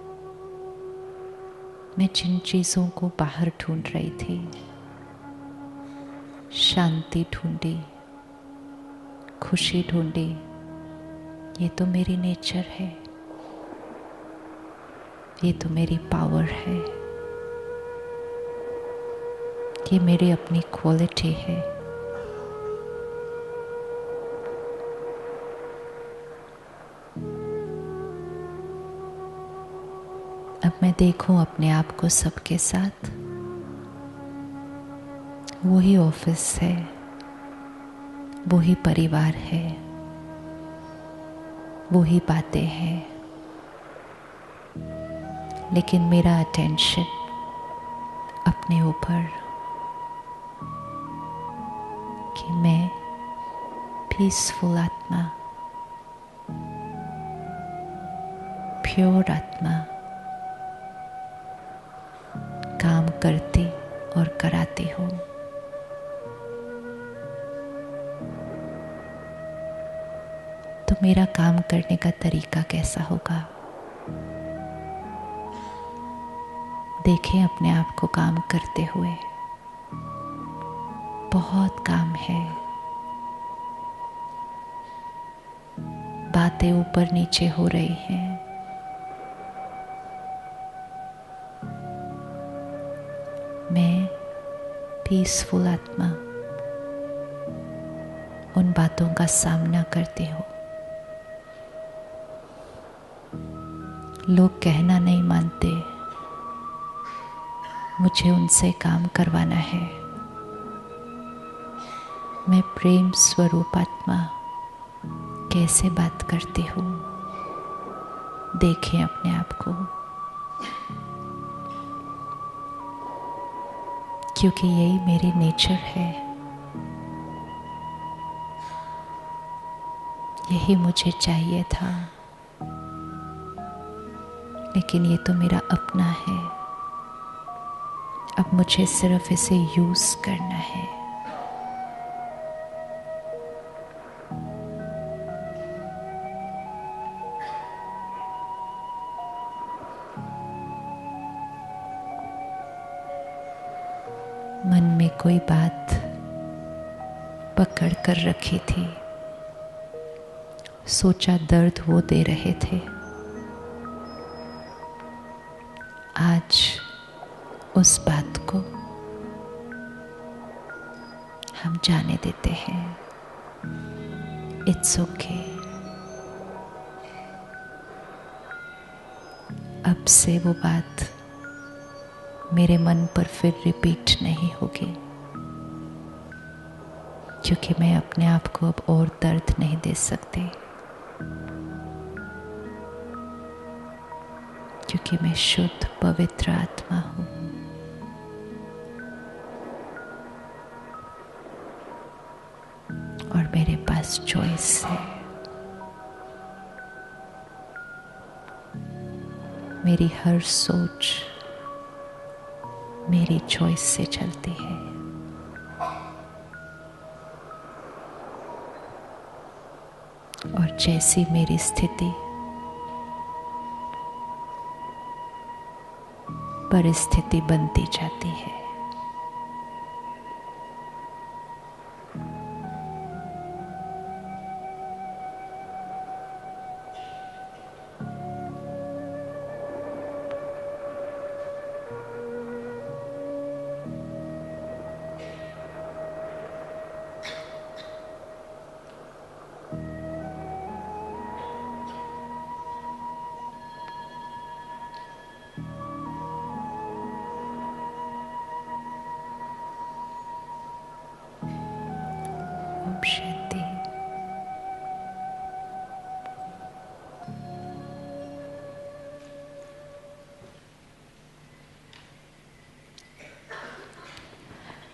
[SPEAKER 2] मैं जिन चीज़ों को बाहर ढूंढ रही थी, शांति ढूंढी, खुशी ढूंढी, ये तो मेरी नेचर है, ये तो मेरी पावर है, ये मेरी अपनी क्वालिटी है। अब मैं देखूं अपने आप को सबके साथ। वही ऑफिस है, वही परिवार है, वही बातें हैं, लेकिन मेरा अटेंशन अपने ऊपर कि मैं पीसफुल आत्मा, प्योर आत्मा काम करती और कराती हूँ। तो मेरा काम करने का तरीका कैसा होगा? देखें अपने आप को काम करते हुए। बहुत काम है, बातें ऊपर नीचे हो रही हैं, मैं पीसफुल आत्मा उन बातों का सामना करती हूँ। लोग कहना नहीं मानते, मुझे उनसे काम करवाना है। मैं प्रेम स्वरूप आत्मा कैसे बात करती हूँ, देखें अपने आप को। क्योंकि यही मेरी नेचर है, यही मुझे चाहिए था, लेकिन ये तो मेरा अपना है। अब मुझे सिर्फ इसे यूज करना है। मन में कोई बात पकड़ कर रखी थी, सोचा दर्द वो दे रहे थे। आज उस बात को हम जाने देते हैं। It's okay. अब से वो बात मेरे मन पर फिर रिपीट नहीं होगी, क्योंकि मैं अपने आप को अब और दर्द नहीं दे सकती, क्योंकि मैं शुद्ध पवित्र आत्मा हूँ। और मेरे पास चॉइस है। मेरी हर सोच मेरी चॉइस से चलती है। और जैसी मेरी स्थिति, परिस्थिति बनती जाती है। ओम शांति।